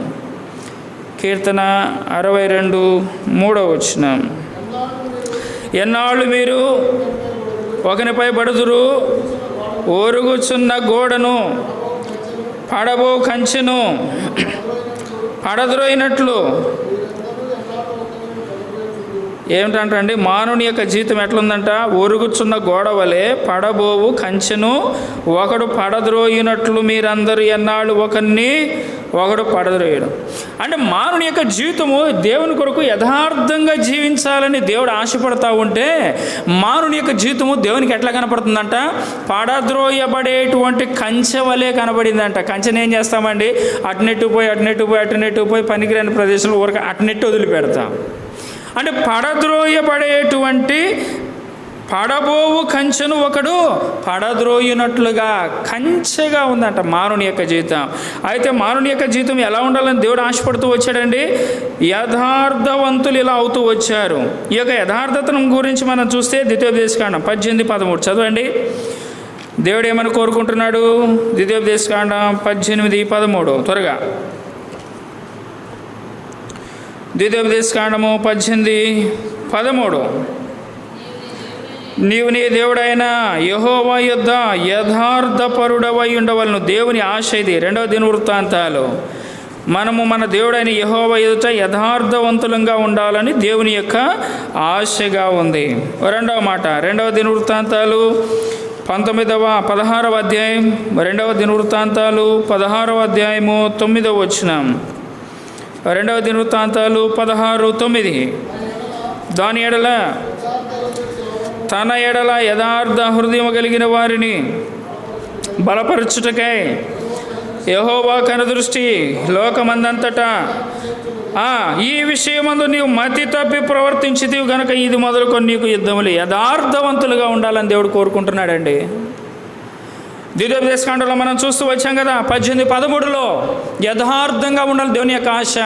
కీర్తన 62 3వ వచనం. ఎన్నాళ్ళు మీరు ఒకనిపై పడుదురు, ఒరుగుచున్న గోడను పడబో కంచెను పడద్రోయినట్లు. ఏమిటంటండి? మానవుని యొక్క జీవితం ఎట్లుందంట? ఒరుగుచున్న గోడ వలె పడబోవు కంచెను ఒకడు పడద్రోయినట్లు మీరందరూ ఎన్నాళ్ళు ఒకడు పడద్రోయడం. అంటే మానవుని యొక్క జీవితము దేవుని కొరకు యథార్థంగా జీవించాలని దేవుడు ఆశపడతా ఉంటే మానవుని యొక్క జీవితము దేవునికి ఎట్లా కనపడుతుందంట? పడద్రోయబడేటువంటి కంచె వలె కనబడిందంట. కంచెని ఏం చేస్తామండి? అటునెట్టు పోయి పనికిరాని ప్రదేశంలో ఊరక అటునెట్టు వదిలిపెడతాం. అంటే పడద్రోయబడేటువంటి పడబోవు కంచెను ఒకడు పడద్రోయినట్లుగా కంచెగా ఉందంట మానవుని యొక్క జీవితం. అయితే మానవుని యొక్క జీవితం ఎలా ఉండాలని దేవుడు ఆశపడుతూ వచ్చాడండి? యథార్థవంతులు ఇలా అవుతూ వచ్చారు. ఈ యొక్క యథార్థతను గురించి మనం చూస్తే ద్వితీయోపదేశకాండం 18:13 చదవండి. దేవుడు ఏమని కోరుకుంటున్నాడు? ద్వితీయోపదేశకాండం 18:13 త్వరగా. ద్వితీయోపదేశకాండము 18:13. నీవు నీ దేవుడైన యెహోవా యొద్ద యథార్థపరుడవై ఉండవలను. దేవుని ఆశ ఇది. 2వ దినవృత్తాంతాలు. మనము మన దేవుడైన యెహోవా ఎదుట యథార్థవంతులంగా ఉండాలని దేవుని యొక్క ఆశగా ఉంది. రెండవ మాట, 2వ దినవృత్తాంతాలు 16వ అధ్యాయం. 2వ దినవృత్తాంతాలు 16వ అధ్యాయము 9వ వచనం. 2వ దినవృత్తాంతాలు 16:9. దాని ఎడల తన ఎడల యథార్థ హృదయం కలిగిన వారిని బలపరచుటకై యెహోవా కనుదృష్టి లోకమందంతటా ఈ విషయమందు నీవు మతి తప్పి ప్రవర్తించితివి గనుక ఇది మొదలుకొని నీకు యుద్ధములు. యథార్థవంతులుగా ఉండాలని దేవుడు కోరుకుంటున్నాడండి. ద్వితీయోపదేశకాండంలో మనం చూస్తూ వచ్చాం కదా, 18:13లో యథార్థంగా ఉండాలి దేవుని యొక్క ఆశ.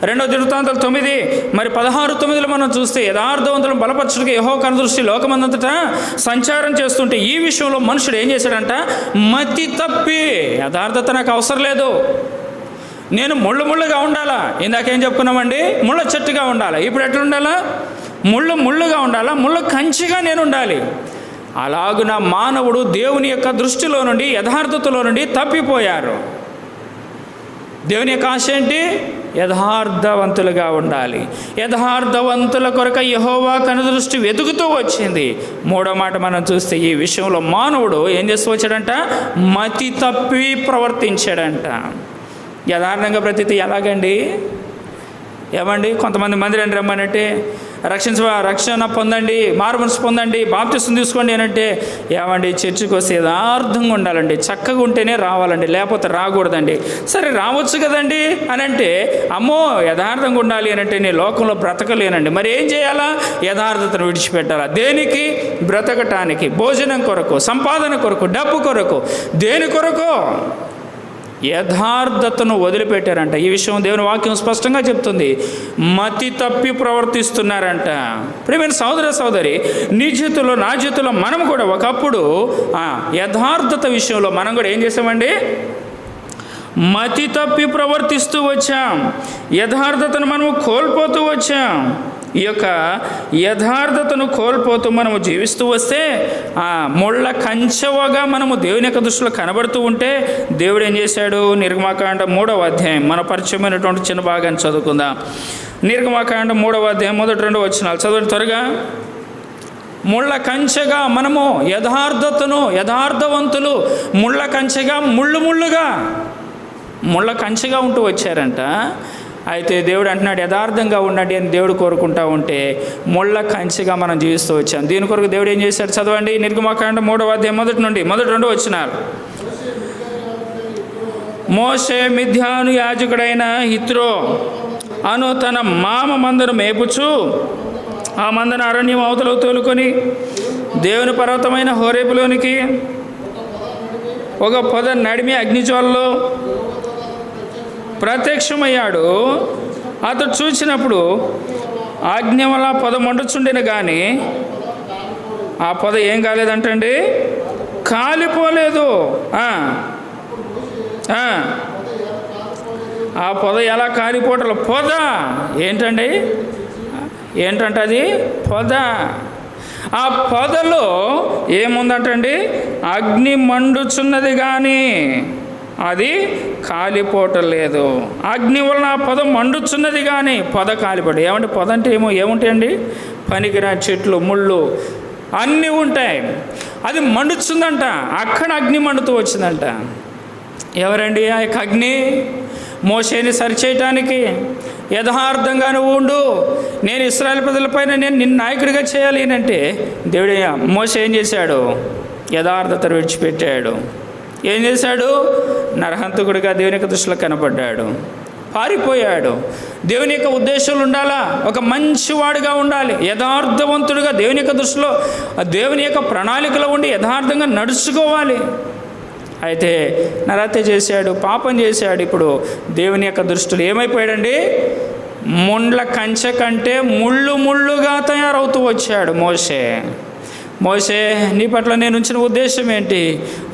2వ దినవృత్తాంతాలు 9 మరి 16:9లో మనం చూస్తే యథార్థవంతులను బలపరచుటకు యెహోవా కనుదృష్టి లోకమందంతటా సంచారం చేస్తుంటే ఈ విషయంలో మనుషుడు ఏం చేశాడంట? మతి తప్పి. యథార్థత నాకు అవసరం లేదు, నేను ముళ్ళుగా ఉండాలా. ఇందాకేం చెప్పుకున్నామండి? ముళ్ళ చెట్టుగా ఉండాలా. ఇప్పుడు ఎట్లా ఉండాలా? ముళ్ళుగా ఉండాలా, ముళ్ళ కంచిగా నేను ఉండాలి. అలాగున మానవుడు దేవుని యొక్క దృష్టిలో నుండి యథార్థతలో నుండి తప్పిపోయారు. దేవుని యొక్క ఆశ ఏంటి? యథార్థవంతులుగా ఉండాలి. యథార్థవంతుల కొరకు యెహోవా కనుదృష్టి వెతుకుతూ వచ్చింది. 3వ మాట మనం చూస్తే ఈ విషయంలో మానవుడు ఏం చేస్తూ వచ్చాడంట? మతి తప్పి ప్రవర్తించాడంట. యథార్థంగా ప్రతి ఎలాగండి? ఏమండి? కొంతమంది మందిరాన్ని రమ్మనంటే రక్షణ పొందండి, మారుమనసు పొందండి, బాప్తిసం తీసుకోండి అని అంటే, ఏమండి చర్చికి వస్తే యథార్థంగా ఉండాలండి, చక్కగా ఉంటేనే రావాలండి, లేకపోతే రాకూడదండి. సరే రావచ్చు కదండి అని అంటే, అమ్మో యథార్థంగా ఉండాలి అని అంటే నేను లోకంలో బ్రతకలేనండి. మరి ఏం చేయాలా? యథార్థతను విడిచిపెట్టాలా. దేనికి? బ్రతకటానికి, భోజనం కొరకు, సంపాదన కొరకు, డబ్బు కొరకు, దేని కొరకు? యథార్థతను వదిలిపెట్టారంట. ఈ విషయం దేవుని వాక్యం స్పష్టంగా చెప్తుంది. మతి తప్పి ప్రవర్తిస్తున్నారంట. ప్రియమైన సోదరి, నీ జీవితంలో నా జీవితంలో మనం కూడా ఒకప్పుడు యథార్థత విషయంలో మనం కూడా ఏం చేసామండి? మతి తప్పి ప్రవర్తిస్తూ వచ్చాం. యథార్థతను మనము కోల్పోతూ వచ్చాం. ఈ యొక్క యథార్థతను కోల్పోతూ మనము జీవిస్తూ వస్తే ఆ ముళ్ళ కంచెవగా మనము దేవుని యొక్క దృష్టిలో కనబడుతూ ఉంటే దేవుడు ఏం చేశాడు? నిర్గమాకాండం 3వ అధ్యాయం, మన పరిచయమైనటువంటి చిన్న భాగాన్ని చదువుకుందాం. నిర్గమాకాండం 3వ అధ్యాయం 1-2 వచనాలు చదవండి త్వరగా. ముళ్ళ కంచెగా మనము యథార్థవంతులు ముళ్ళ కంచెగా ముళ్ళ కంచెగా ఉంటూ వచ్చారంట. అయితే దేవుడు అంటున్నాడు యథార్థంగా ఉండండి అని దేవుడు కోరుకుంటా ఉంటే ముళ్ళ కంచెగా మనం జీవిస్తూ వచ్చాం. దీని కొరకు దేవుడు ఏం చేశాడు? చదవండి నిర్గమాకాండం 3వ అధ్యాయం 1-2 వచనాలు. మోషే మిద్యాను యాజకుడైన యిత్రో అను తన మామ మందను మేపుచు ఆ మందను అరణ్యం అవతలకు తోలుకొని దేవుని పర్వతమైన హోరేబులోనికి ఒక పొద నడిమి అగ్నిజ్వాలలో ప్రత్యక్షమయ్యాడు. అతడు చూసినప్పుడు ఆజ్ఞ వల్ల పొద మండుచుండిన కానీ ఆ పొద ఏం కాలేదంటండి, కాలిపోలేదు. ఆ పొద ఎలా కాలిపోవటం? పొద ఏంటంటే అది పొద. ఆ పొదలో ఏముందంటండి? అగ్ని మండుచున్నది కానీ అది కాలిపోవటం లేదు. అగ్ని వలన ఆ పొద మండుచున్నది కానీ పొద కాలిపోవడం. ఏమంటే పొద అంటే ఏముంటాయండి? పనికిరా చెట్లు, ముళ్ళు అన్నీ ఉంటాయి. అది మండుతుందంట. అక్కడ అగ్ని మండుతూ వచ్చిందంట. ఎవరండి ఆ యొక్క అగ్ని? మోషేని సరిచేయటానికి యథార్థంగా నువ్వు ఉండు, నేను ఇశ్రాయేలు ప్రజలపైన నిన్ను నాయకుడిగా చేయాలి అంటే దేవుడు మోషే ఏం చేశాడు? యథార్థతను విడిచిపెట్టాడు. ఏం చేశాడు? నరహంతకుడిగా దేవుని యొక్క దృష్టిలో కనబడ్డాడు, పారిపోయాడు. దేవుని యొక్క ఉద్దేశాలు ఉండాలా? ఒక మంచివాడిగా ఉండాలి, యథార్థవంతుడిగా దేవుని యొక్క దృష్టిలో దేవుని యొక్క ప్రణాళికలో ఉండి యథార్థంగా నడుచుకోవాలి. అయితే నరహత్య చేశాడు, పాపం చేశాడు. ఇప్పుడు దేవుని యొక్క దృష్టిలో ఏమైపోయాడండి? ముండ్ల కంచె కంటే ముళ్ళుగా తయారవుతూ వచ్చాడు మోషే నీ పట్ల నేను ఉంచిన ఉద్దేశం ఏంటి?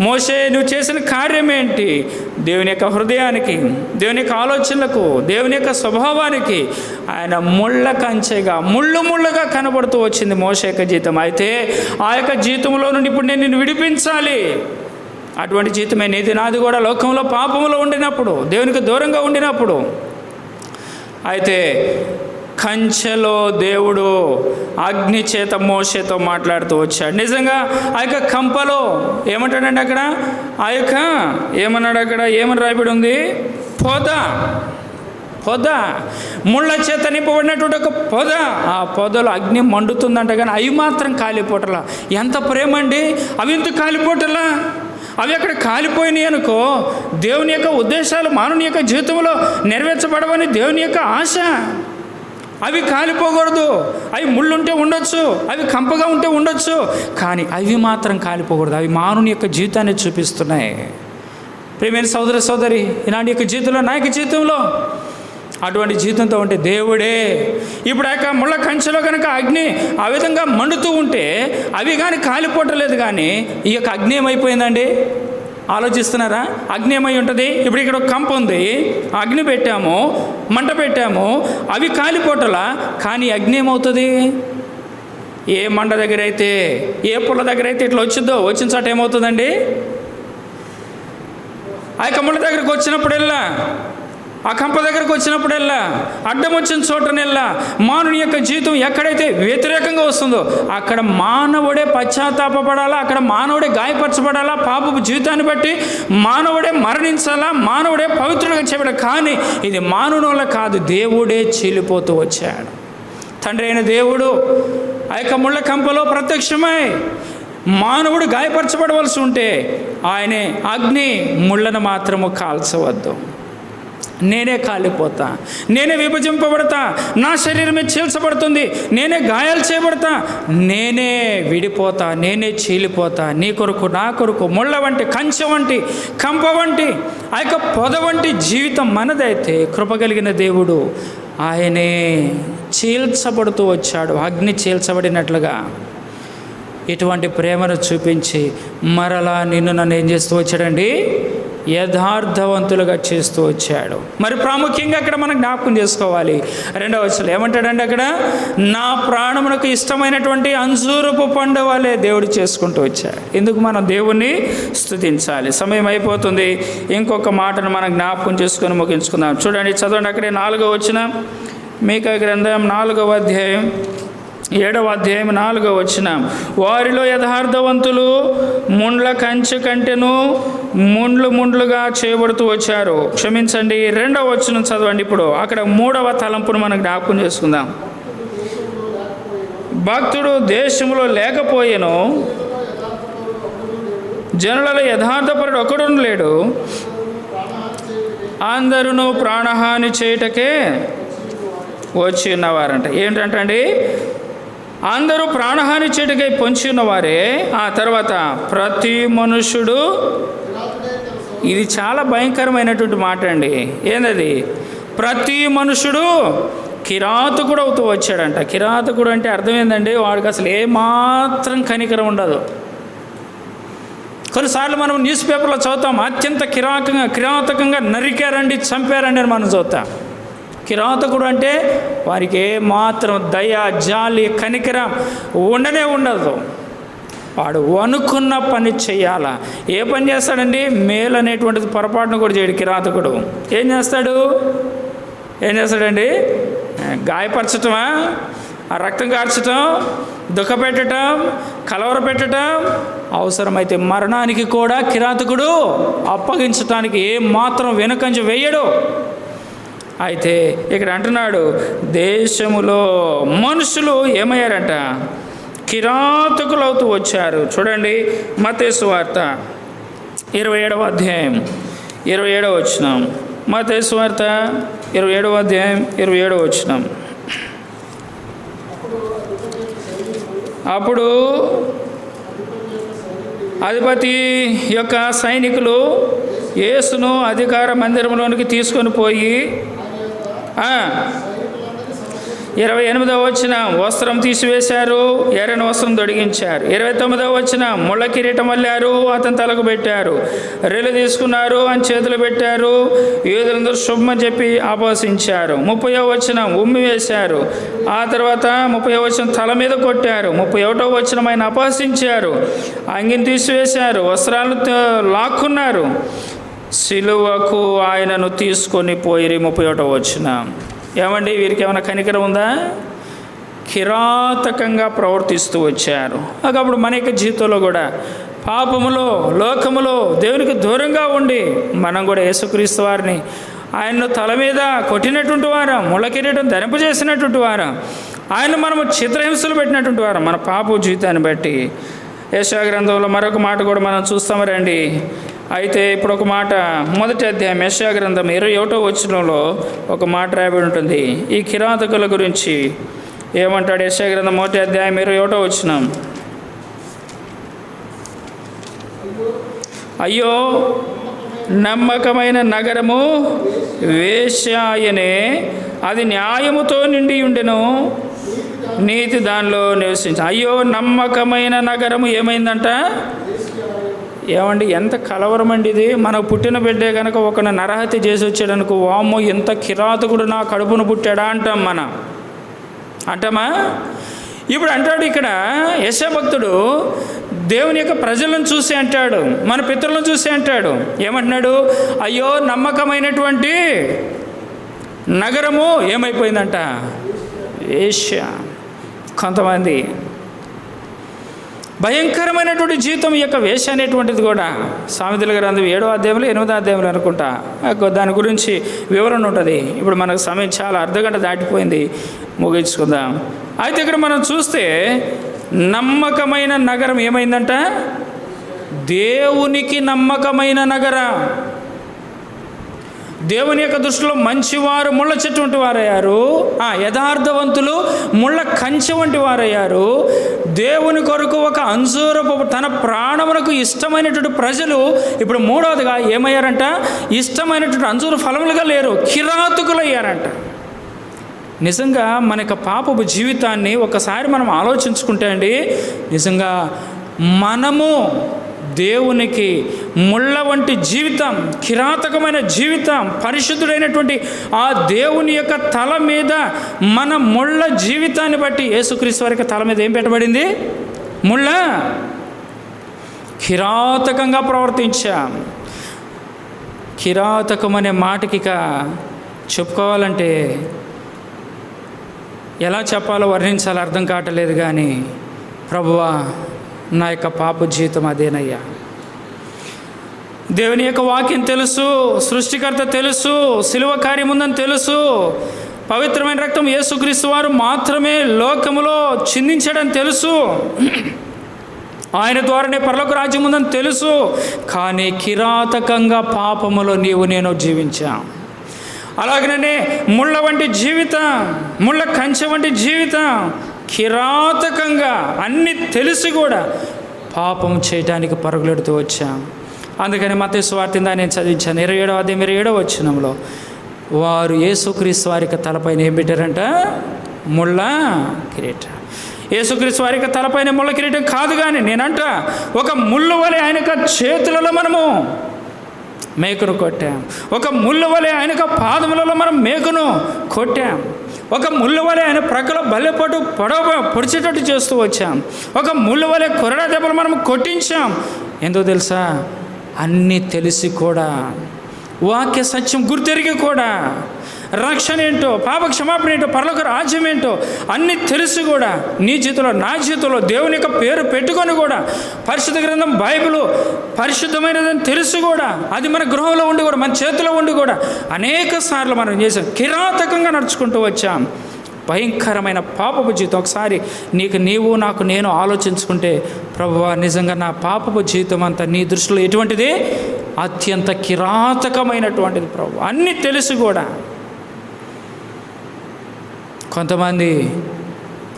మోషే నువ్వు చేసిన కార్యం ఏంటి? దేవుని యొక్క హృదయానికి, దేవుని యొక్క ఆలోచనలకు, దేవుని యొక్క స్వభావానికి ఆయన ముళ్ళ కంచెగా ముళ్ళుగా కనబడుతూ వచ్చింది మోషే యొక్క జీవితం. అయితే ఆ యొక్క జీవితంలో నుండి ఇప్పుడు నేను నిన్ను విడిపించాలి. అటువంటి జీవితమే నీది నాది కూడా. లోకంలో పాపంలో ఉండినప్పుడు, దేవునికి దూరంగా ఉండినప్పుడు, అయితే కంచెలో దేవుడు అగ్ని చేత మోషేతో మాట్లాడుతూ వచ్చాడు. నిజంగా ఆ యొక్క కంపలో ఏమంటాడండి? అక్కడ ఆ యొక్క ఏమన్నాడు? అక్కడ ఏమని రాయబడి ఉంది? పొద, ముళ్ళ చేత నింపబడినటువంటి ఒక పొద. ఆ పొదలో అగ్ని మండుతుందంట, కానీ అవి మాత్రం కాలిపోటలా. ఎంత ప్రేమ అండి! అవి ఎందుకు కాలిపోటలా? అవి అక్కడ కాలిపోయినాయి అనుకో, దేవుని యొక్క ఉద్దేశాలు మానవుని యొక్క జీవితంలో నెరవేర్చబడవని దేవుని యొక్క ఆశ. అవి కాలిపోకూడదు. అవి ముళ్ళుంటే ఉండొచ్చు, అవి కంపగా ఉంటే ఉండొచ్చు, కానీ అవి మాత్రం కాలిపోకూడదు. అవి మానవుని యొక్క జీవితాన్ని చూపిస్తున్నాయి. ప్రియమైన సోదర సోదరి, ఇలాంటి యొక్క జీవితంలో, నా యొక్క జీవితంలో అటువంటి జీవితంతో ఉంటే దేవుడే ఇప్పుడు ఆ యొక్క ముళ్ళ కంచెలో కనుక అగ్ని ఆ విధంగా మండుతూ ఉంటే అవి కానీ కాలిపోవట్లేదు, కానీ ఈ యొక్క అగ్ని ఏమైపోయిందండి? ఆలోచిస్తున్నారా? అగ్ని ఏమై ఉంటుంది? ఇప్పుడు ఇక్కడ ఒక కంప ఉంది, అగ్ని పెట్టాము, మంట పెట్టాము, అవి కాలిపోటలా, కానీ అగ్ని ఏమవుతుంది? ఏ మంట దగ్గర అయితే, ఏ పుల్ల దగ్గర అయితే ఇట్లా వచ్చిన చోట ఏమవుతుందండి? ఆ యొక్క ముళ్ళ దగ్గరకు వచ్చినప్పుడల్లా, ఆ కంప దగ్గరకు వచ్చినప్పుడల్లా, అడ్డం వచ్చిన చోటనెల్లా మానవుని యొక్క జీవితం ఎక్కడైతే వ్యతిరేకంగా వస్తుందో అక్కడ మానవుడే పశ్చాత్తాపడాలా, అక్కడ మానవుడే గాయపరచబడాలా, పాపపు జీవితాన్ని బట్టి మానవుడే మరణించాలా, మానవుడే పవిత్రుడిగా చేయబడాలి. కానీ ఇది మానవుని వల్ల కాదు, దేవుడే చీలిపోతూ వచ్చాడు. తండ్రి అయిన దేవుడు ఆ యొక్క ముళ్ళ కంపలో ప్రత్యక్షమై మానవుడు గాయపరచబడవలసి ఉంటే ఆయనే అగ్ని ముళ్ళను మాత్రము కాల్చవద్దు, నేనే కాలిపోతా, నేనే విభజింపబడతా, నా శరీరమే చీల్చబడుతుంది, నేనే గాయాలు చేయబడతా, నేనే విడిపోతా, నేనే చీలిపోతా. నీ కొరకు, నా కొరకు ముళ్ళ వంటి, కంచె వంటి, కంప వంటి, ఆ యొక్క పొద వంటి జీవితం మనదైతే కృపగలిగిన దేవుడు ఆయనే చీల్చబడుతూ వచ్చాడు, అగ్ని చీల్చబడినట్లుగా. ఇటువంటి ప్రేమను చూపించి మరలా నిన్ను నన్ను ఏం చేస్తూ వచ్చాడండి? యథార్థవంతులుగా చేస్తూ వచ్చాడు. మరి ప్రాముఖ్యంగా అక్కడ మనం జ్ఞాపకం చేసుకోవాలి. 2వ వచనంలో ఏమంటాడంటే, అక్కడ నా ప్రాణమునకు ఇష్టమైనటువంటి అంజూరపు పండు వలె దేవుడు చేసుకుంటూ వచ్చాడు. ఎందుకు మనం దేవుణ్ణి స్తుతించాలి. సమయం అయిపోతుంది. ఇంకొక మాటను మనం జ్ఞాపకం చేసుకొని ముగించుకుందాం. చూడండి, చదవండి. అక్కడే 4వ వచనం, మీకా గ్రంథం 4వ అధ్యాయం 7వ అధ్యాయం 4వ వచనం. వారిలో యథార్థవంతులు ముండ్ల కంచె కంటెను ముండ్లుగా చేయబడుతూ వచ్చారు. క్షమించండి, 2వ వచనం చదవండి. ఇప్పుడు అక్కడ 3వ తలంపును మనం జ్ఞాపకం చేసుకుందాం. భక్తుడు దేశంలో లేకపోయేను, జనులలో యథార్థపరుడు ఒకడు లేడు, అందరూ ప్రాణహాని చేయుటకే వచ్చి ఉన్నవారంట. ఏంటంటే అందరూ ప్రాణహాని చేటుకై పొంచి ఉన్నవారే. ఆ తర్వాత ప్రతి మనుషుడు, ఇది చాలా భయంకరమైనటువంటి మాట అండి. ఏందది? ప్రతి మనుషుడు కిరాతకుడు అవుతూ వచ్చాడంట. కిరాతకుడు అంటే అర్థం ఏందండి? వాడికి అసలు ఏమాత్రం కనికరం ఉండదు. కొన్నిసార్లు మనం న్యూస్ పేపర్లో చదువుతాం, అత్యంత కిరాతకంగా నరికారండి, చంపారండి అని మనం చదువుతాం. కిరాతకుడు అంటే వారికి ఏమాత్రం దయ, జాలి, కనికరం ఉండనే ఉండదు. వాడు అనుకున్న పని చేయాలా. ఏ పని చేస్తాడండి? మేలు అనేటువంటిది పొరపాటును కూడా చేయడు కిరాతకుడు. ఏం చేస్తాడండి? గాయపరచటమా, ఆ రక్తం కార్చటం, దుఃఖపెట్టడం, కలవర పెట్టడం, అవసరమైతే మరణానికి కూడా కిరాతకుడు అప్పగించటానికి ఏమాత్రం వెనుకంజ వేయడు. అయితే ఇక్కడ అంటున్నాడు, దేశములో మనుషులు ఏమయ్యారంట? కిరాతకులు అవుతూ వచ్చారు. చూడండి, మత్తయి సువార్త 27వ అధ్యాయం 27వ వచనం. మత్తయి సువార్త 27వ అధ్యాయం 27వ వచనం. అప్పుడు అధిపతి యొక్క సైనికులు యేసును అధికార మందిరంలోనికి తీసుకొని పోయి 28వ వచనం, వస్త్రం తీసివేశారు, ఎర్రని వస్త్రం తొడిగించారు. 29వ వచనం, ముళ్ళ కిరీటం వల్లారు, అతని తలకు పెట్టారు, రెల్లు తీసుకున్నారు, అని చేతులు పెట్టారు, యూదులందరూ శుభమని చెప్పి ఆపోషించారు. 30వ వచనం, ఉమ్మి వేశారు. ఆ తర్వాత 30వ వచనం, తల మీద కొట్టారు. 31వ వచనం, ఆయన అపహసించారు, అంగిని తీసివేశారు, వస్త్రాలు లాక్కున్నారు, సిలువకు ఆయనను తీసుకొని పోయిరి. 31వ వచనం. ఏమండి, వీరికి ఏమైనా కనికరం ఉందా? కిరాతకంగా ప్రవర్తిస్తూ వచ్చారు. అప్పుడు మన యొక్క జీవితంలో కూడా పాపములో, లోకములో దేవునికి దూరంగా ఉండి మనం కూడా యేసుక్రీస్తు వారిని, ఆయన్ను తల మీద కొట్టినటువంటి వారం, ముళ్ళ కిరీటం ధరింపజేసినటువంటి వారం, ఆయన మనము చిత్రహింసలు పెట్టినటువంటి వారం మన పాప జీవితాన్ని బట్టి. యెషయా గ్రంథంలో మరొక మాట కూడా మనం చూస్తాము రండి. అయితే ఇప్పుడు ఒక మాట, 1వ అధ్యాయం యెషయా గ్రంథం 21వ వచనంలో ఒక మాట రాయబడి ఉంటుంది ఈ కిరాతకుల గురించి. ఏమంటాడు? యెషయా గ్రంథం 1వ అధ్యాయం 21వ వచనం. అయ్యో, నమ్మకమైన నగరము వేశ్యాయనే, అది న్యాయముతో నిండి ఉండెను, నీతి దానిలో నివసించ. అయ్యో, నమ్మకమైన నగరము ఏమైందంట? ఏమండి, ఎంత కలవరం అండి ఇది. మనకు పుట్టిన బిడ్డే కనుక ఒకరిని నరహత్య చేసి వచ్చాడనుకో, వామ్మో ఎంత కిరాతకుడు నా కడుపును పుట్టాడా అంటాం మనం, అంటామా? ఇప్పుడు అంటాడు ఇక్కడ యెషయా భక్తుడు, దేవుని యొక్క ప్రజలను చూసి అంటాడు, మన పితరులను చూసి అంటాడు. ఏమంటున్నాడు? అయ్యో, నమ్మకమైనటువంటి నగరము ఏమైపోయిందంట? వేశ్య. కొంతమంది భయంకరమైనటువంటి జీవితం ఈ యొక్క వేష అనేటువంటిది కూడా సామెతల గ్రంథం 7వ అధ్యాయంలో 8వ అధ్యాయంలో అనుకుంటా దాని గురించి వివరణ ఉంటుంది. ఇప్పుడు మనకు సమయం చాలా అర్ధగంట దాటిపోయింది, ముగించుకుందాం. అయితే ఇక్కడ మనం చూస్తే నమ్మకమైన నగరం ఏమైందంట? దేవునికి నమ్మకమైన నగరం. దేవుని యొక్క దృష్టిలో మంచివారు ముళ్ళ చెట్టు వంటి వారయ్యారు, యథార్థవంతులు ముళ్ళ కంచె వంటి వారయ్యారు. దేవుని కొరకు ఒక అంజూరపు, తన ప్రాణమునకు ఇష్టమైనటువంటి ప్రజలు ఇప్పుడు 3వదిగా ఏమయ్యారంట? ఇష్టమైనటువంటి అంజూర ఫలములుగా లేరు, కిరాతకులయ్యారంట. నిజంగా మన యొక్క పాపపు జీవితాన్ని ఒకసారి మనం ఆలోచించుకుంటే అండి, నిజంగా మనము దేవునికి ముళ్ళ వంటి జీవితం, కిరాతకమైన జీవితం, పరిశుద్ధుడైనటువంటి ఆ దేవుని యొక్క తల మీద మన ముళ్ళ జీవితాన్ని బట్టి యేసుక్రీస్తు వారి తల మీద ఏం పెట్టబడింది? ముళ్ళ. కిరాతకంగా ప్రవర్తించాం. కిరాతకం అనే మాటకి ఇక చెప్పుకోవాలంటే ఎలా చెప్పాలో వర్ణించాలో అర్థం కావట్లేదు. కానీ ప్రభువా, నా యొక్క పాప జీవితం అదేనయ్యా. దేవుని యొక్క వాక్యం తెలుసు, సృష్టికర్త తెలుసు, శిలువ కార్యం ఉందని తెలుసు, పవిత్రమైన రక్తం యేసుక్రీస్తు వారు మాత్రమే లోకములో చిందించడం తెలుసు, ఆయన ద్వారానే పరలోక రాజ్యం ఉందని తెలుసు. కానీ కిరాతకంగా పాపములో నీవు నేను జీవించాం. అలాగనే ముళ్ళ వంటి జీవితం, ముళ్ళ కంచె వంటి జీవితం, కిరాతకంగా అన్నీ తెలిసి కూడా పాపం చేయడానికి పరుగులెడుతూ వచ్చాం. అందుకని మత్తయి సువార్త నేను చదివించాను 27వ అధ్యాయం 27వ వచనంలో వారు యేసుక్రీస్తు వారికి తలపైన ఏం పెట్టారంట? ముళ్ళ కిరీటం. యేసుక్రీస్తు వారికి తలపైన ముళ్ళ కిరీటం కాదు, కానీ నేనంట ఒక ముళ్ళు వలె ఆయన చేతులలో మనము మేకును కొట్టాం. ఒక ముళ్ళు వలె ఆయన పాదములలో మనం మేకును కొట్టాం. ఒక ముళ్ళు వలె ఆయన ప్రక్కలో బల్లెపట్టు పొడిచేటట్టు చేస్తూ వచ్చాం. ఒక ముళ్ళు వలె కొరడా దెబ్బలు మనం కొట్టించాం. ఎందుకు తెలుసా? అన్నీ తెలిసి కూడా, వాక్య సత్యం గుర్తెరిగి కూడా, రక్షణ ఏంటో, పాప క్షమాపణ ఏంటో, పరలోక రాజ్యం ఏంటో అన్నీ తెలిసి కూడా, నీ చేతిలో నా చేతిలో దేవుని యొక్క పేరు పెట్టుకొని కూడా, పరిశుద్ధ గ్రంథం బైబిల్ పరిశుద్ధమైనదని తెలిసి కూడా, అది మన గృహంలో ఉండి కూడా, మన చేతిలో ఉండి కూడా అనేక సార్లు మనం చేసాం. కిరాతకంగా నడుచుకుంటూ వచ్చాం. భయంకరమైన పాపపు జీవితం. ఒకసారి నీవు నాకు నేను ఆలోచించుకుంటే, ప్రభువా, నిజంగా నా పాపపు జీవితం అంతా నీ దృష్టిలో ఎటువంటిది? అత్యంత కిరాతకమైనటువంటిది ప్రభు. అన్నీ తెలిసి కూడా కొంతమంది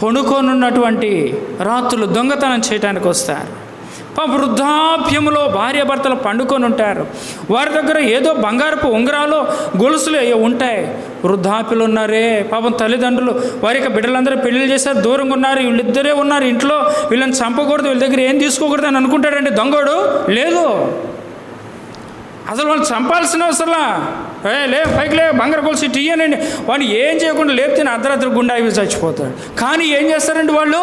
పడుకొనున్నటువంటి రాత్రులు దొంగతనం చేయడానికి వస్తారు. వృద్ధాప్యంలో భార్యాభర్తలు పండుకొని ఉంటారు. వారి దగ్గర ఏదో బంగారపు ఉంగరాలు గొలుసులు ఉంటాయి. వృద్ధాప్యులు ఉన్నారే పాపం, తల్లిదండ్రులు వారికి బిడ్డలందరూ పెళ్లిళ్ళు చేశారు, దూరంగా ఉన్నారు, వీళ్ళిద్దరే ఉన్నారు ఇంట్లో, వీళ్ళని చంపకూడదు, వీళ్ళ దగ్గర ఏం తీసుకోకూడదు అని అనుకుంటాడండి దొంగోడు. లేదు, అసలు వాళ్ళు చంపాల్సిన అవసరంలా. లే పైకి లే, బంగారు గొలుసు టీయనండి. వాడిని ఏం చేయకుండా లేపితే అర్ధరాత్రి గుండా అవి చచ్చిపోతాడు. కానీ ఏం చేస్తారండి వాళ్ళు?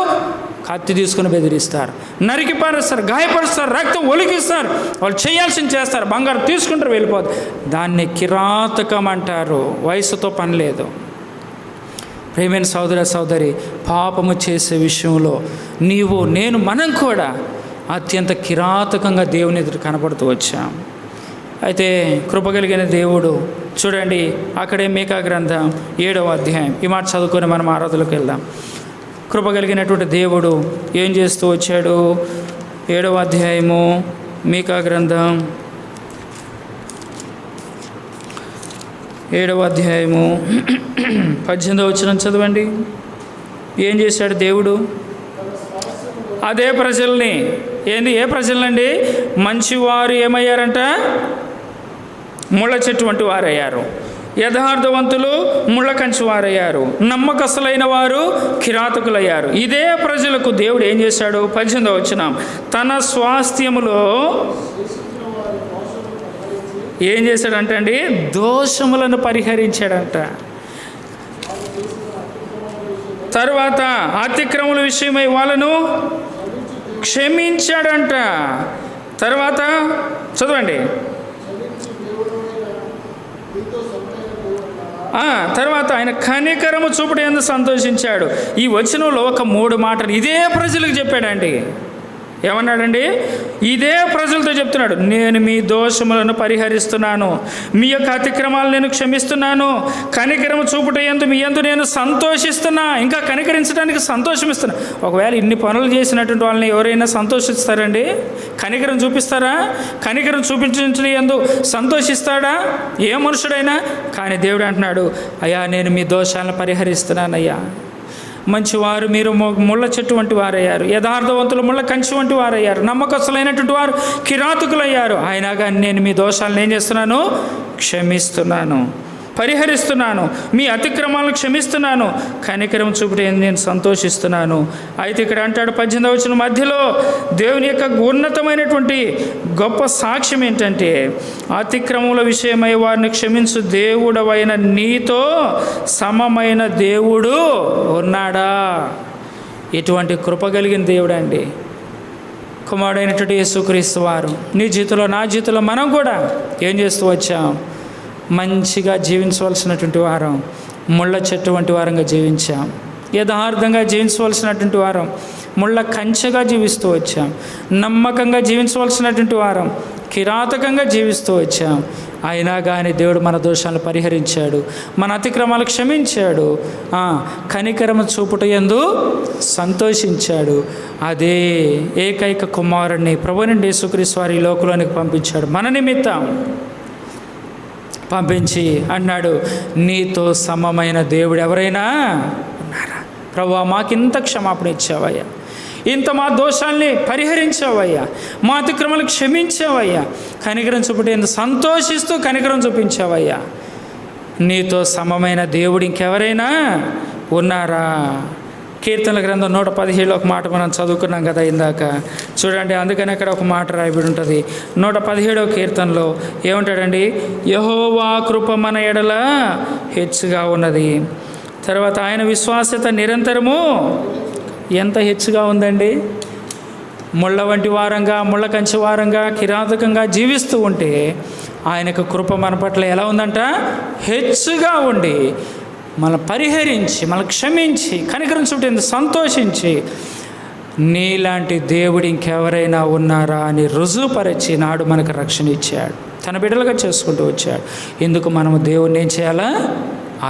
కత్తి తీసుకుని బెదిరిస్తారు, నరికి పారేస్తారు, గాయపరుస్తారు, రక్తం ఒలికిస్తారు, వాళ్ళు చేయాల్సింది చేస్తారు, బంగారు తీసుకుంటారు, వెళ్ళిపోతారు. దాన్ని కిరాతకం అంటారు. వయసుతో పని లేదు. ప్రేమైన సోదర సోదరి, పాపము చేసే విషయంలో నీవు నేను మనం కూడా అత్యంత కిరాతకంగా దేవుని ఎదురు కనపడుతూ వచ్చాం. అయితే కృపగలిగిన దేవుడు చూడండి, అక్కడే మీకా గ్రంథం 7వ అధ్యాయం ఈ మాట చదువుకొని మనం ఆరాధనలోకి వెళ్దాం. కృపగలిగినటువంటి దేవుడు ఏం చేస్తూ వచ్చాడు? 7వ అధ్యాయము మీకా గ్రంథం 7వ అధ్యాయము 18వ వచనం చదవండి. ఏం చేశాడు దేవుడు? అదే ప్రజల్ని ఏ ప్రజలండి? మంచివారు ఏమయ్యారంట? ముళ్ళ చెట్టు వంటి వారయ్యారు. యథార్థవంతులు ముళ్ళ కంచి వారయ్యారు. నమ్మకస్తులైన వారు కిరాతకులయ్యారు. ఇదే ప్రజలకు దేవుడు ఏం చేశాడు? 18వ వచనం, తన స్వాస్థ్యములో ఏం చేశాడంట అండి? దోషములను పరిహరించాడంట. తర్వాత అతిక్రమముల విషయమై వాళ్ళను క్షమించాడంట. తర్వాత చదవండి. తర్వాత ఆయన కనికరము చూపుడు యందు సంతోషించాడు. ఈ వచనంలో ఒక 3 మాటలు ఇదే ప్రజలకు చెప్పాడండి. ఏమన్నాడండి? ఇదే ప్రజలతో చెప్తున్నాడు, నేను మీ దోషములను పరిహరిస్తున్నాను, మీ యొక్క అతిక్రమాలు నేను క్షమిస్తున్నాను, కనికరము చూపుట యందు మీ యందు నేను సంతోషిస్తున్నా. ఇంకా కనికరించడానికి సంతోషం ఇస్తున్నా. ఒకవేళ ఇన్ని పనులు చేసినటువంటి వాళ్ళని ఎవరైనా సంతోషిస్తారండి? కనికరం చూపిస్తారా? కనికరం చూపించడం యందు సంతోషిస్తాడా ఏ మనుషుడైనా? కానీ దేవుడు అంటున్నాడు, అయ్యా నేను మీ దోషాలను పరిహరిస్తున్నానయ్యా. మంచివారు మీరు ముళ్ళ చెట్టు వంటి వారయ్యారు, యథార్థవంతులు ముళ్ళ కంచి వంటి వారయ్యారు, నమ్మకస్తులైనటువంటి వారు కిరాతకులయ్యారు. అయినా కానీ నేను మీ దోషాలను ఏం చేస్తున్నాను? క్షమిస్తున్నాను. పరిహరిస్తున్నాను, మీ అతిక్రమాలను క్షమిస్తున్నాను, కనికరం చూపుటే నేను సంతోషిస్తున్నాను. అయితే ఇక్కడ అంటాడు 18వ వచనం మధ్యలో దేవుని యొక్క ఉన్నతమైనటువంటి గొప్ప సాక్ష్యం ఏంటంటే, అతిక్రమముల విషయమై వారిని క్షమించు దేవుడవైన నీతో సమమైన దేవుడు ఉన్నాడా? ఎటువంటి కృప కలిగిన దేవుడు అండి కుమారుడైనటువంటి యేసుక్రీస్తు వారు. నీ జీవితంలో నా జీవితంలో మనం కూడా ఏం చేస్తూ వచ్చాం? మంచిగా జీవించవలసినటువంటి వారం ముళ్ళ చెట్టు వంటి వారంగా జీవించాం. యథార్థంగా జీవించవలసినటువంటి వారం ముళ్ళ కంచెగా జీవిస్తూ వచ్చాం. నమ్మకంగా జీవించవలసినటువంటి వారం కిరాతకంగా జీవిస్తూ వచ్చాం. అయినా కానీ దేవుడు మన దోషాలను పరిహరించాడు, మన అతిక్రమాలు క్షమించాడు, కనికరము చూపుట యందు సంతోషించాడు. అదే ఏకైక కుమారుడిని ప్రభువైన యేసుక్రీస్తు వారి లోకంలోనికి పంపించాడు. మన నిమిత్తం పంపించి అన్నాడు, నీతో సమమైన దేవుడు ఎవరైనా ఉన్నారా? ప్రభువా, మాకింత క్షమాపణ ఇచ్చావయ్యా, ఇంత మా దోషాల్ని పరిహరించావయ్యా, మా అతిక్రమాలు క్షమించావయ్యా, కనికరం చూపుటే సంతోషిస్తూ కనికరం చూపించావయ్యా. నీతో సమమైన దేవుడు ఇంకెవరైనా ఉన్నారా? కీర్తనల గ్రంథం 117 ఒక మాట మనం చదువుకున్నాం కదా ఇందాక. చూడండి, అందుకని అక్కడ ఒక మాట రాయబడి ఉంటుంది. 117వ కీర్తనలో ఏమంటాడండి? యెహోవా కృప మన ఎడల హెచ్చుగా ఉన్నది, తర్వాత ఆయన విశ్వాస్యత నిరంతరము ఎంత హెచ్చుగా ఉందండి. ముళ్ళ వంటి వారంగా, ముళ్ళ కంచె వారంగా, కిరాతకంగా జీవిస్తూ ఉంటే ఆయనకు కృప మన పట్ల ఎలా ఉందంట? హెచ్చుగా ఉండి మనం పరిహరించి, మనం క్షమించి, కనికరం చూపుతుంది సంతోషించి, నీలాంటి దేవుడు ఇంకెవరైనా ఉన్నారా అని రుజువుపరిచి నాడు మనకు రక్షణ ఇచ్చాడు, తన బిడ్డలుగా చేసుకుంటూ వచ్చాడు. ఎందుకు మనము దేవుణ్ణి ఏం చేయాలా?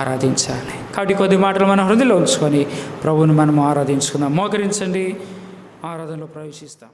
ఆరాధించాలి. కాబట్టి కొద్ది మాటలు మన హృదయంలో ఉంచుకొని ప్రభువుని మనం ఆరాధించుకుందాం. మోకరించండి, ఆరాధనలో ప్రవేశిస్తాం.